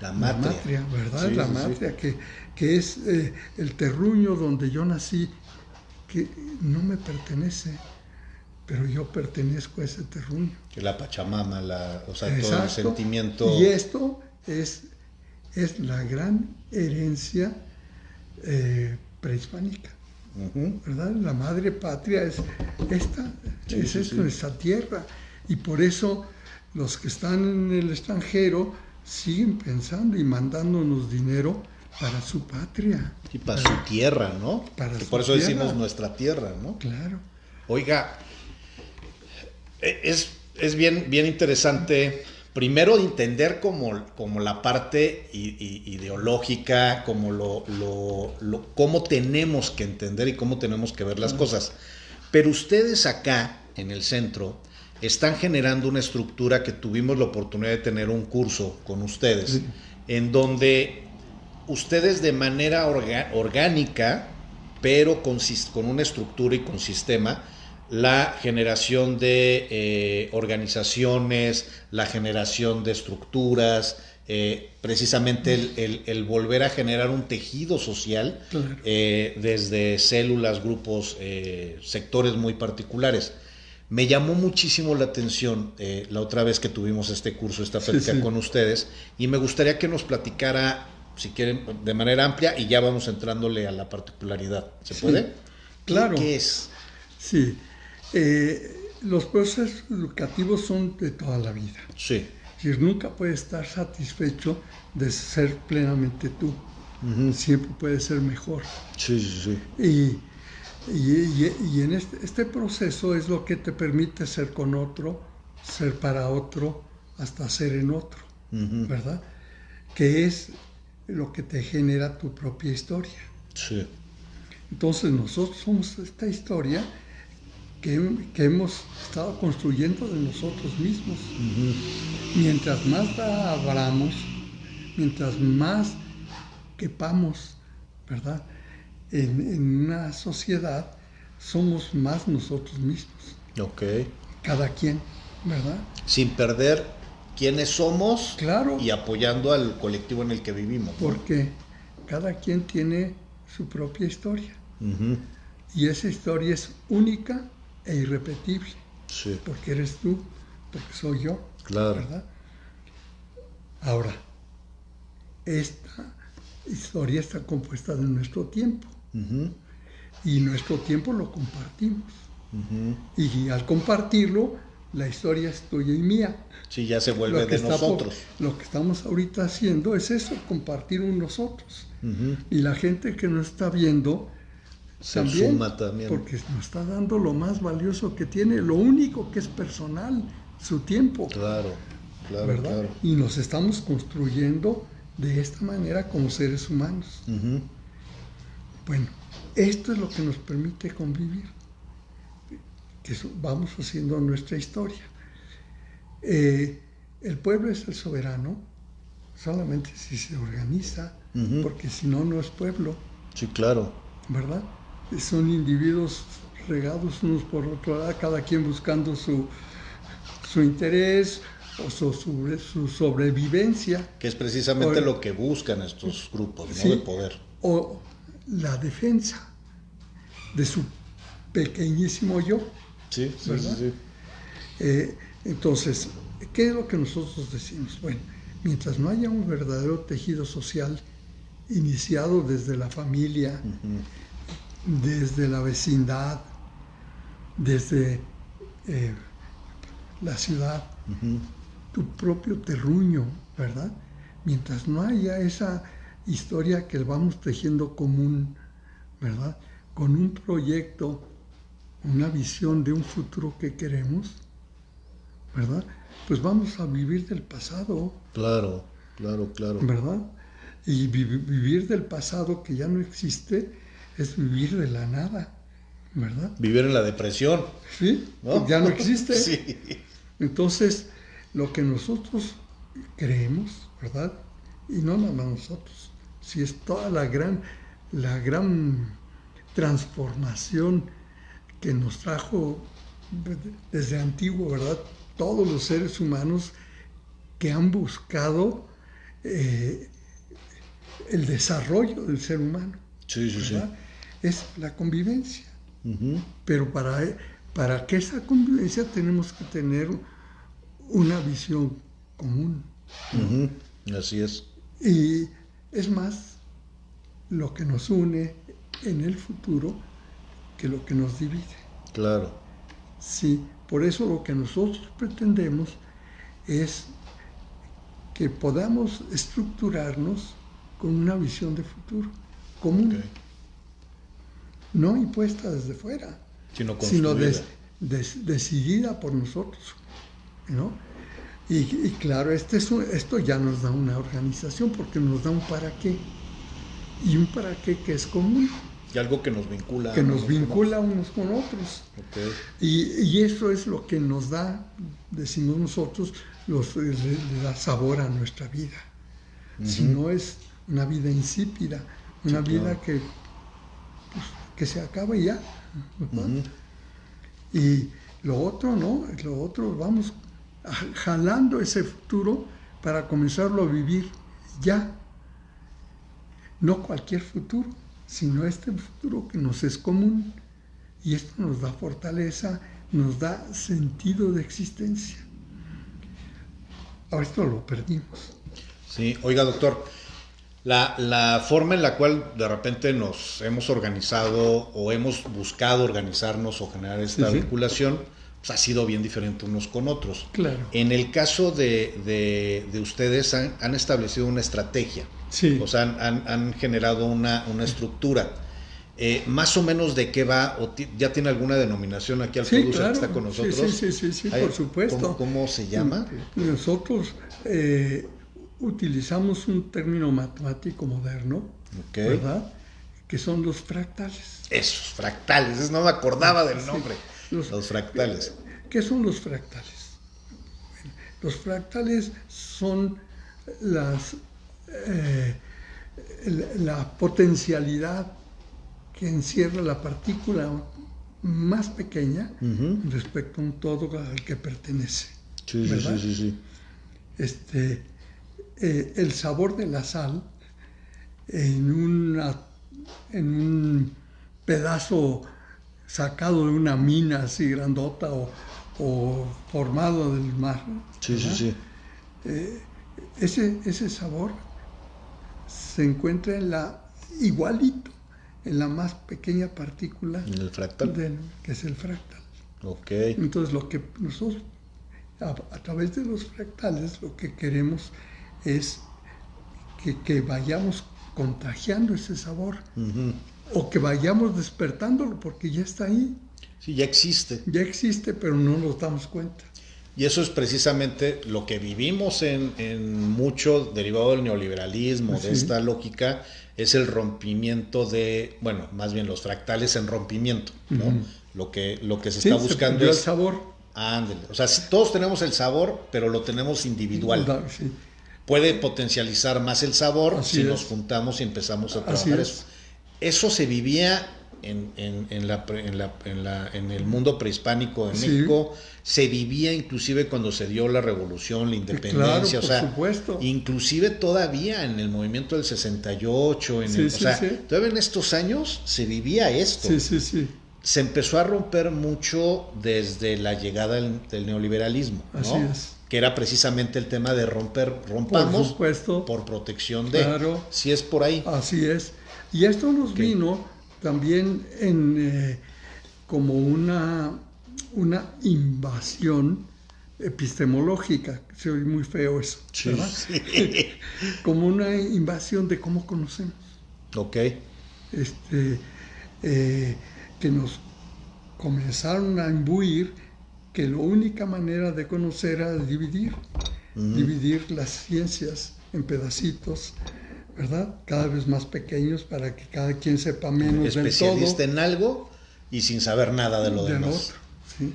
La matria, ¿verdad? Sí, la sí, matria, que es el terruño donde yo nací, que no me pertenece, pero yo pertenezco a ese terruño. La Pachamama, o sea, Exacto. todo el sentimiento. Y esto es la gran herencia prehispánica, ¿verdad? La madre patria es nuestra tierra. Y por eso los que están en el extranjero siguen pensando y mandándonos dinero para su patria. Y para su tierra, ¿no? Para que su por eso tierra. decimos nuestra tierra, ¿no? Claro. Oiga, es bien interesante, primero entender como la parte ideológica, como cómo tenemos que entender y cómo tenemos que ver las cosas. Pero ustedes acá, en el centro, están generando una estructura que tuvimos la oportunidad de tener un curso con ustedes, en donde ustedes de manera orgánica, pero con una estructura y con sistema, la generación de organizaciones, la generación de estructuras, precisamente el volver a generar un tejido social, Claro. desde células, grupos, sectores muy particulares. Me llamó muchísimo la atención la otra vez que tuvimos este curso, esta plática con ustedes, y me gustaría que nos platicara, si quieren, de manera amplia, y ya vamos entrándole a la particularidad. ¿Se puede? Claro. ¿Qué es? Sí. Los procesos educativos son de toda la vida. Sí. Es decir, nunca puedes estar satisfecho de ser plenamente tú. Siempre puedes ser mejor. Sí. Y en este proceso es lo que te permite ser con otro, ser para otro, hasta ser en otro, ¿verdad? Que es lo que te genera tu propia historia. Sí. Entonces nosotros somos esta historia que hemos estado construyendo de nosotros mismos. Mientras más la abramos, mientras más quepamos, ¿verdad? En una sociedad, somos más nosotros mismos. Ok. Cada quien, ¿verdad? Sin perder quiénes somos. Claro. Y apoyando al colectivo en el que vivimos, ¿no? Porque cada quien tiene su propia historia. Y esa historia es única e irrepetible. Sí. Porque eres tú, porque soy yo. Claro. ¿Verdad? Ahora, esta historia está compuesta de nuestro tiempo. Y nuestro tiempo lo compartimos. Y al compartirlo, la historia es tuya y mía. Sí, ya se vuelve de nosotros. Lo que estamos ahorita haciendo es eso, compartir un nosotros. Y la gente que nos está viendo se también, suma también. porque nos está dando lo más valioso que tiene, lo único que es personal, su tiempo. Claro. ¿Verdad? Y nos estamos construyendo de esta manera como seres humanos. Bueno, esto es lo que nos permite convivir, que vamos haciendo nuestra historia. El pueblo es el soberano solamente si se organiza, porque si no, no es pueblo. Sí, claro. ¿Verdad? Son individuos regados unos por otro lado, cada quien buscando su interés o su sobrevivencia. Que es precisamente lo que buscan estos grupos, ¿no? Sí, de poder. O la defensa de su pequeñísimo yo. Sí. Entonces, ¿qué es lo que nosotros decimos? Bueno, mientras no haya un verdadero tejido social iniciado desde la familia, desde la vecindad, desde la ciudad, tu propio terruño, ¿verdad? Mientras no haya esa historia que vamos tejiendo común, ¿verdad? Con un proyecto, una visión de un futuro que queremos, ¿verdad? Pues vamos a vivir del pasado. Claro. ¿Verdad? Y vivir del pasado que ya no existe es vivir de la nada, ¿verdad? Vivir en la depresión. Sí, ¿no? ya no existe. Sí. Entonces, lo que nosotros creemos, ¿verdad? Y no nada más nosotros, si es toda la gran transformación que nos trajo desde antiguo, ¿verdad? Todos los seres humanos que han buscado el desarrollo del ser humano. Sí. Es la convivencia. Uh-huh. Pero para que esa convivencia tenemos que tener una visión común. Uh-huh. Así es. Y es más lo que nos une en el futuro que lo que nos divide. Claro. Sí, por eso lo que nosotros pretendemos es que podamos estructurarnos con una visión de futuro común, Okay. no impuesta desde fuera, sino decidida por nosotros, ¿no? Y claro, esto ya nos da una organización porque nos da un para qué, y un para qué que es común. Y algo que nos vincula. Que nos vincula unos con otros. Okay. Y eso es lo que nos da, decimos nosotros, le da sabor a nuestra vida. Uh-huh. Si no es una vida insípida, una vida que se acaba y ya. Uh-huh. Y lo otro, ¿no? Lo otro, vamos jalando ese futuro para comenzarlo a vivir ya. No cualquier futuro, sino este futuro que nos es común. Y esto nos da fortaleza, nos da sentido de existencia. Ahora esto lo perdimos. Sí, oiga, doctor, la forma en la cual de repente nos hemos organizado o hemos buscado organizarnos o generar esta vinculación, pues ha sido bien diferente unos con otros. Claro. En el caso de ustedes han establecido una estrategia. Sí. O sea, han generado una estructura. Más o menos de qué va, o ya tiene alguna denominación aquí al producer claro. que está con nosotros. Sí, por supuesto. ¿Cómo se llama? Nosotros utilizamos un término matemático moderno, okay. ¿verdad? Que son los fractales. Esos fractales, no me acordaba del nombre. Los fractales. ¿Qué son los fractales? Bueno, los fractales son la potencialidad que encierra la partícula más pequeña uh-huh. respecto a un todo al que pertenece. ¿verdad? Sí. El sabor de la sal en un pedazo sacado de una mina así grandota o formado del mar. Sí. Ese sabor se encuentra igualito en la más pequeña partícula. ¿En el fractal? Que es el fractal. Ok. Entonces lo que nosotros a través de los fractales lo que queremos es que vayamos contagiando ese sabor uh-huh. o que vayamos despertándolo porque ya está ahí. Sí, ya existe. Ya existe, pero no nos damos cuenta. Y eso es precisamente lo que vivimos en mucho derivado del neoliberalismo, de esta lógica, es el rompimiento más bien los fractales en rompimiento, ¿no? Uh-huh. Lo que se está buscando es el sabor. Ándale. O sea, todos tenemos el sabor, pero lo tenemos individual. Sí. Puede potencializar más el sabor Así nos juntamos y empezamos a trabajar eso. Eso se vivía en el mundo prehispánico de México, se vivía inclusive cuando se dio la revolución, la independencia, claro, por supuesto. Inclusive todavía en el movimiento del 68, todavía en estos años se vivía esto. Sí. Se empezó a romper mucho desde la llegada del neoliberalismo, ¿no? Así es. Que era precisamente el tema de rompamos por protección de. Claro. Si es por ahí. Así es. Y esto nos vino también como una invasión epistemológica, se oye muy feo eso, Sí, ¿verdad? sí. Como una invasión de cómo conocemos. Ok. Que nos comenzaron a imbuir que la única manera de conocer era dividir, dividir las ciencias en pedacitos, ¿verdad? Cada vez más pequeños para que cada quien sepa menos del todo. Especialista en algo y sin saber nada de lo demás. Otro, ¿sí?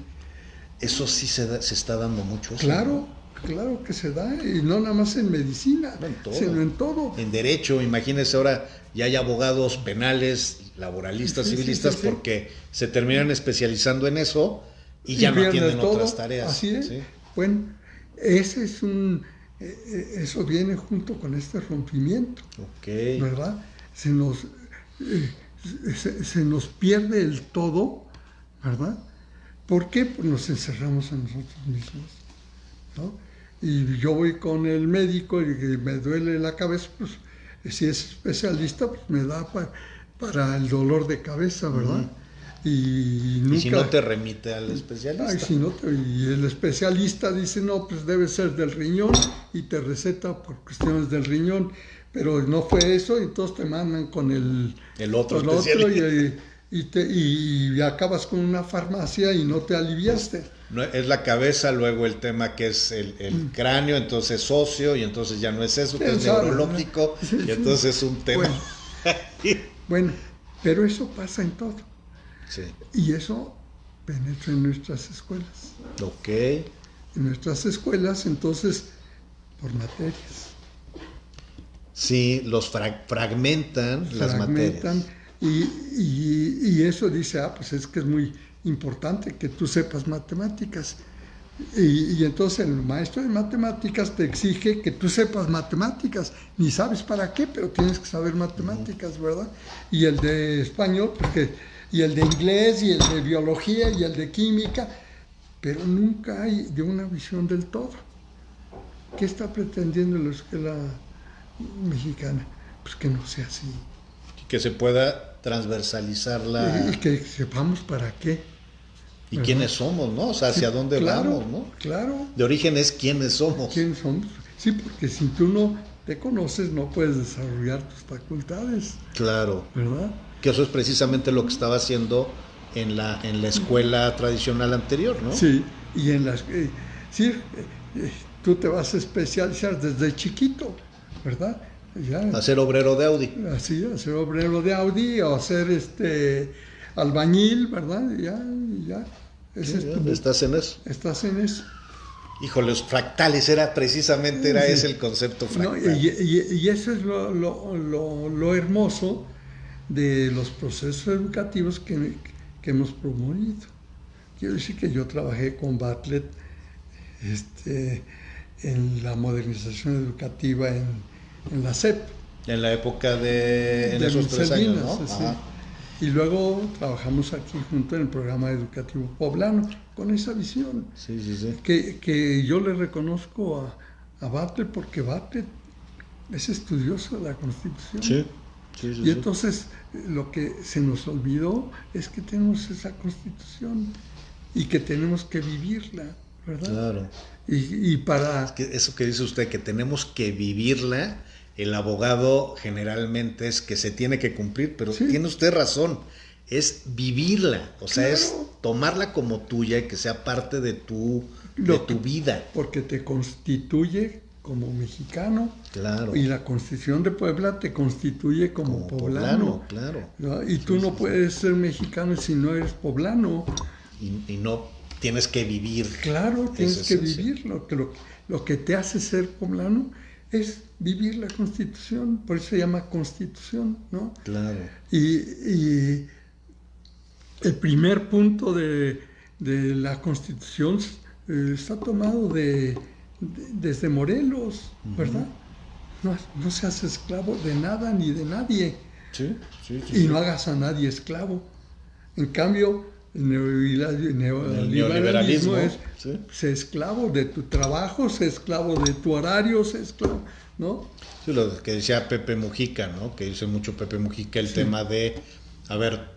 Eso sí se está dando mucho. Eso, Claro, ¿no? claro que se da, y no nada más en medicina, En todo. sino en todo. En derecho, imagínense ahora ya hay abogados penales, laboralistas, civilistas, sí. porque se terminan especializando en eso y ya no atienden otras tareas. Así es. ¿Sí? Bueno, ese es eso viene junto con este rompimiento, ¿verdad? Se nos pierde el todo, ¿verdad? ¿Por qué? Pues nos encerramos en nosotros mismos, ¿no? Y yo voy con el médico y me duele la cabeza, pues si es especialista, pues me da para el dolor de cabeza, ¿verdad? Y si no te remite al especialista. Y el especialista dice, no, pues debe ser del riñón, y te receta por cuestiones del riñón, pero no fue eso, y entonces te mandan con el otro especialista. Y acabas con una farmacia y no te aliviaste. No, es la cabeza, luego el tema que es el cráneo, entonces óseo, y entonces ya no es eso, que es neurológico, y entonces es un tema. Bueno, pero eso pasa en todo. Sí. Y eso penetra en nuestras escuelas. Ok. En nuestras escuelas, entonces, por materias. Sí, los fragmentan las materias. Y eso dice, pues es que es muy importante que tú sepas matemáticas. Y entonces el maestro de matemáticas te exige que tú sepas matemáticas. Ni sabes para qué, pero tienes que saber matemáticas, ¿verdad? Y el de español, y el de inglés, y el de biología, y el de química, pero nunca hay de una visión del todo. ¿Qué está pretendiendo la escuela mexicana? Pues que no sea así. Que se pueda transversalizar Y que sepamos para qué. Y quiénes somos, ¿no? O sea, hacia dónde vamos, ¿no? Claro. De origen es quiénes somos. ¿Quiénes somos? Sí, porque si tú no te conoces, no puedes desarrollar tus facultades. Claro. ¿Verdad? Que eso es precisamente lo que estaba haciendo en la escuela tradicional anterior, ¿no? Sí, y tú te vas a especializar desde chiquito, ¿verdad? A ser obrero de Audi. Así, a ser obrero de Audi, o a ser albañil, ¿verdad? Ya. Estás en eso. Estás en eso. Híjole, los fractales ese el concepto fractal. No, y eso es lo hermoso de los procesos educativos que hemos promovido. Quiero decir que yo trabajé con Bartlett en la modernización educativa en la SEP. En la época de esos 3 años, ¿no? Sí. Y luego trabajamos aquí junto en el programa educativo poblano, con esa visión. Sí. Que yo le reconozco a Bartlett, porque Bartlett es estudioso de la Constitución. Sí. Y entonces lo que se nos olvidó es que tenemos esa Constitución y que tenemos que vivirla, ¿verdad? Claro. Y para... Es que eso que dice usted, que tenemos que vivirla, el abogado generalmente es que se tiene que cumplir, pero tiene usted razón, es vivirla, o sea, es tomarla como tuya y que sea parte de tu vida. Porque te constituye como mexicano. Claro. Y la Constitución de Puebla te constituye como poblano. Claro. ¿No? Y tú no puedes ser mexicano si no eres poblano. Y no tienes que vivir. Claro, tienes que vivir. Lo que te hace ser poblano es vivir la Constitución, por eso se llama Constitución, ¿no? Claro. Y el primer punto de la Constitución está tomado desde Morelos, ¿verdad? No seas esclavo de nada ni de nadie. Sí. Y no hagas a nadie esclavo. En cambio, el neoliberalismo es sé esclavo de tu trabajo, sé esclavo de tu horario, sé esclavo, ¿no? Sí, lo que decía Pepe Mujica, ¿no? Que dice mucho Pepe Mujica el tema de, a ver,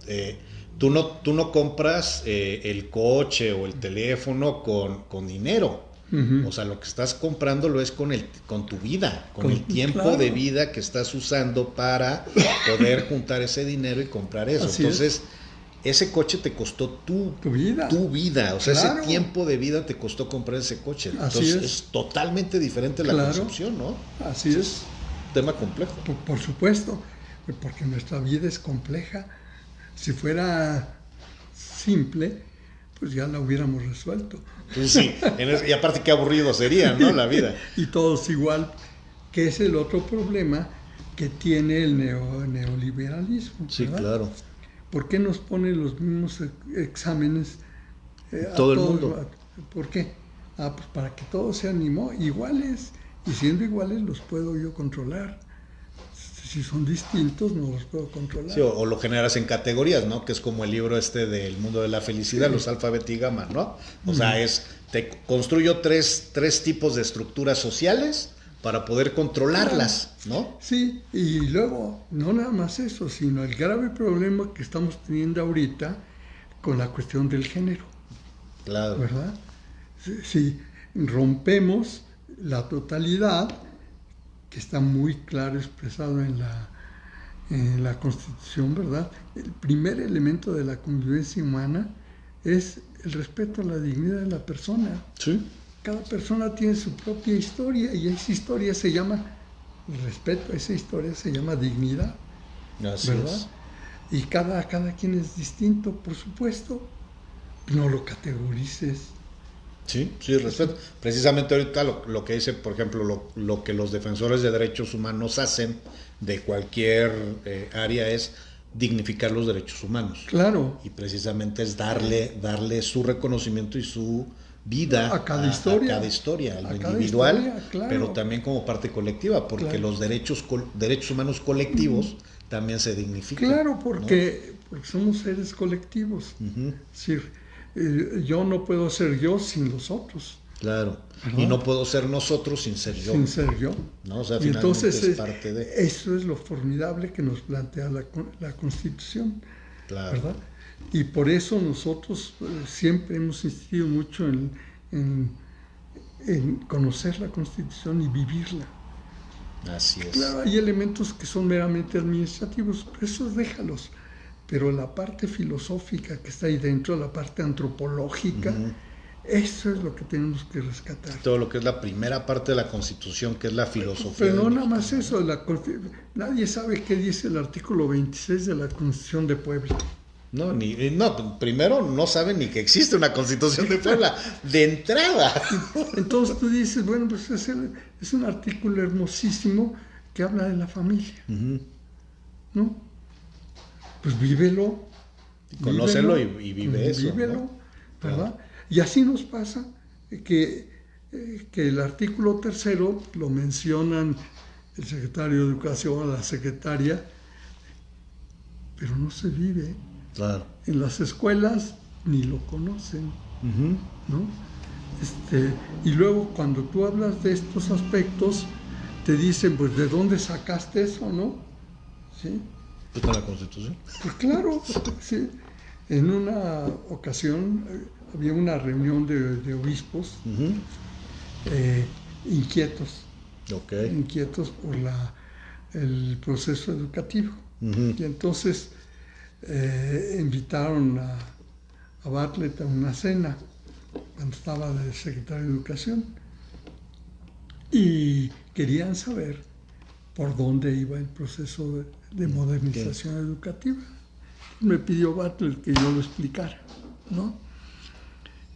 tú no compras el coche o el teléfono con dinero. Ujú. O sea, lo que estás comprándolo es con tu vida, con el tiempo claro. de vida que estás usando para poder juntar ese dinero y comprar eso. Así Entonces, ese coche te costó Tu vida. tu vida, o sea, Claro. ese tiempo de vida te costó comprar ese coche. Así Entonces, es. totalmente diferente la Claro. concepción, ¿no? Así es. Tema complejo. Por supuesto, porque nuestra vida es compleja. Si fuera simple, pues ya la hubiéramos resuelto. Entonces, sí, y aparte qué aburrido sería, ¿no? La vida. Y todos igual, que es el otro problema que tiene el neoliberalismo. Sí, ¿verdad? claro. ¿Por qué nos ponen los mismos exámenes a Todo el todos? mundo. ¿Por qué? Pues para que todos sean iguales. Y siendo iguales los puedo yo controlar. Si son distintos no los puedo controlar. Sí, o lo generas en categorías, ¿no? Que es como el libro del mundo de la felicidad, Sí. los alfa, beta y gamma, ¿no? O sea, te construyo tres tipos de estructuras sociales para poder controlarlas, ¿no? Sí, y luego, no nada más eso, sino el grave problema que estamos teniendo ahorita con la cuestión del género, Claro. ¿verdad? Si rompemos la totalidad, que está muy claro expresado en la Constitución, ¿verdad? El primer elemento de la convivencia humana es el respeto a la dignidad de la persona. Sí. Cada persona tiene su propia historia y esa historia se llama respeto, esa historia se llama dignidad, Así ¿verdad? es. Y cada quien es distinto, por supuesto. No lo categorices. Sí, sí, respeto. Precisamente ahorita lo que dice, por ejemplo, lo que los defensores de derechos humanos hacen de cualquier área es dignificar los derechos humanos. Claro. Y precisamente es darle su reconocimiento y su vida A cada historia. a cada historia, al A cada individual, historia, claro. pero también como parte colectiva, porque Claro. los derechos humanos colectivos también se dignifican. Claro, porque somos seres colectivos. Ujú. Es decir, yo no puedo ser yo sin los otros. Claro. ¿Verdad? Y no puedo ser nosotros sin ser yo. Sin ser yo. ¿No? O sea, Y finalmente entonces es parte de. eso es lo formidable que nos plantea la Constitución, Claro. ¿verdad? Y por eso nosotros siempre hemos insistido mucho en conocer la Constitución y vivirla. Así es. Claro, hay elementos que son meramente administrativos, pero esos déjalos. Pero la parte filosófica que está ahí dentro, la parte antropológica, eso es lo que tenemos que rescatar. Todo lo que es la primera parte de la Constitución, que es la filosofía. Pero no del nada más mexicano. eso, nadie sabe qué dice el artículo 26 de la Constitución de Puebla. No, primero no saben ni que existe una Constitución de Puebla, de entrada. Entonces tú dices, bueno, pues es un artículo hermosísimo que habla de la familia, ¿no? Pues vívelo. Conócelo y vive eso, Vívelo, ¿no? ¿verdad? Y así nos pasa que el artículo 3 lo mencionan el secretario de Educación, la secretaria, pero no se vive. Claro. En las escuelas ni lo conocen, ¿no? Y luego cuando tú hablas de estos aspectos, te dicen, pues, ¿de dónde sacaste eso, no? ¿Sí? ¿Está en la Constitución? Pues claro, sí. En una ocasión había una reunión de obispos inquietos por el proceso educativo. Y entonces invitaron a Bartlett a una cena cuando estaba de secretario de Educación y querían saber por dónde iba el proceso de modernización educativa. Me pidió Bartlett que yo lo explicara, ¿no?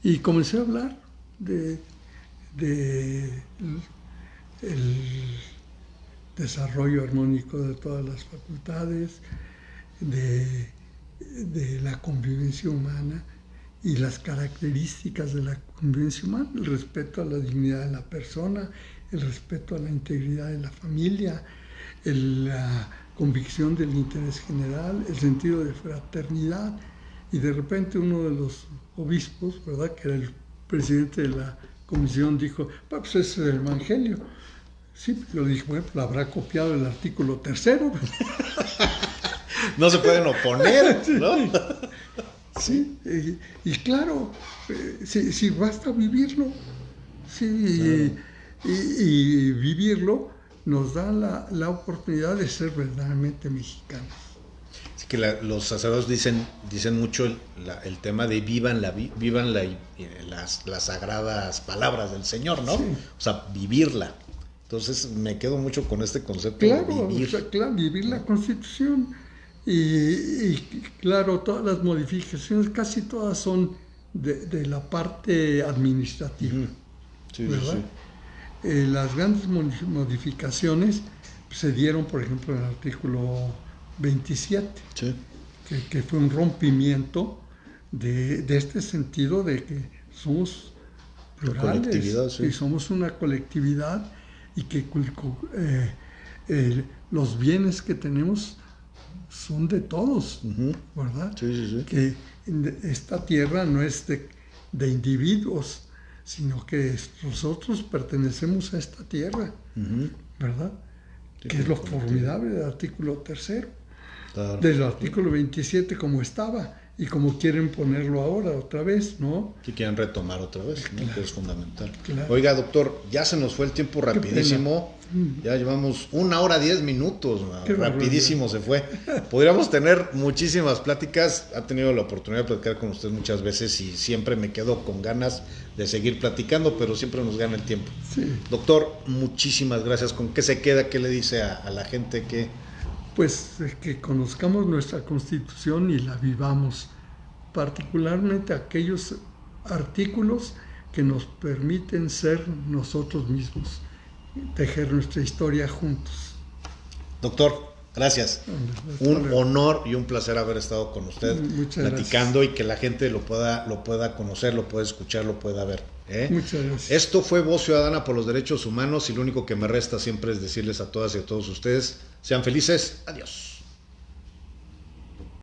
Y comencé a hablar de el desarrollo armónico de todas las facultades, de la convivencia humana y las características de la convivencia humana, el respeto a la dignidad de la persona, el respeto a la integridad de la familia, la convicción del interés general, el sentido de fraternidad. Y de repente uno de los obispos, ¿verdad?, que era el presidente de la comisión, dijo, pues es el Evangelio. Sí, yo dije, bueno, pues habrá copiado el artículo 3. No se pueden oponer, ¿no? Sí, y claro, si basta vivirlo, Sí, y vivirlo nos da la oportunidad de ser verdaderamente mexicanos. Así que los sacerdotes dicen mucho el tema de vivan las sagradas palabras del Señor, ¿no? Sí. O sea, vivirla. Entonces me quedo mucho con este concepto Claro, de vivir. o sea, claro, vivir la Constitución. Y claro, todas las modificaciones, casi todas son de la parte administrativa. Ujú. Sí, ¿verdad? sí, Las grandes modificaciones se dieron, por ejemplo, en el artículo 27, sí. que fue un rompimiento de este sentido de que somos plurales colectividad, sí. y somos una colectividad y que los bienes que tenemos son de todos, Ujú. ¿verdad? Sí, sí, sí. Que esta tierra no es de individuos, sino que nosotros pertenecemos a esta tierra, Ujú. ¿verdad? Sí, Que es lo colectivo. formidable del artículo 3, Claro. del artículo 27 como estaba y como quieren ponerlo ahora otra vez, ¿no? Si quieren retomar otra vez, ¿no? Que es fundamental. Claro. Oiga, doctor, ya se nos fue el tiempo rapidísimo. Ya llevamos 1 hora 10 minutos. Qué Rapidísimo se fue. Podríamos tener muchísimas pláticas. Ha tenido la oportunidad de platicar con usted muchas veces y siempre me quedo con ganas de seguir platicando, pero siempre nos gana el tiempo. Sí. Doctor, muchísimas gracias. ¿Con qué se queda? ¿Qué le dice a la gente que... Pues que conozcamos nuestra Constitución y la vivamos, particularmente aquellos artículos que nos permiten ser nosotros mismos, tejer nuestra historia juntos. Doctor, gracias. Un honor y un placer haber estado con usted platicando gracias. Y que la gente lo pueda conocer, lo pueda escuchar, lo pueda ver. Muchas gracias. Esto fue Voz Ciudadana por los Derechos Humanos y lo único que me resta siempre es decirles a todas y a todos ustedes, sean felices. Adiós.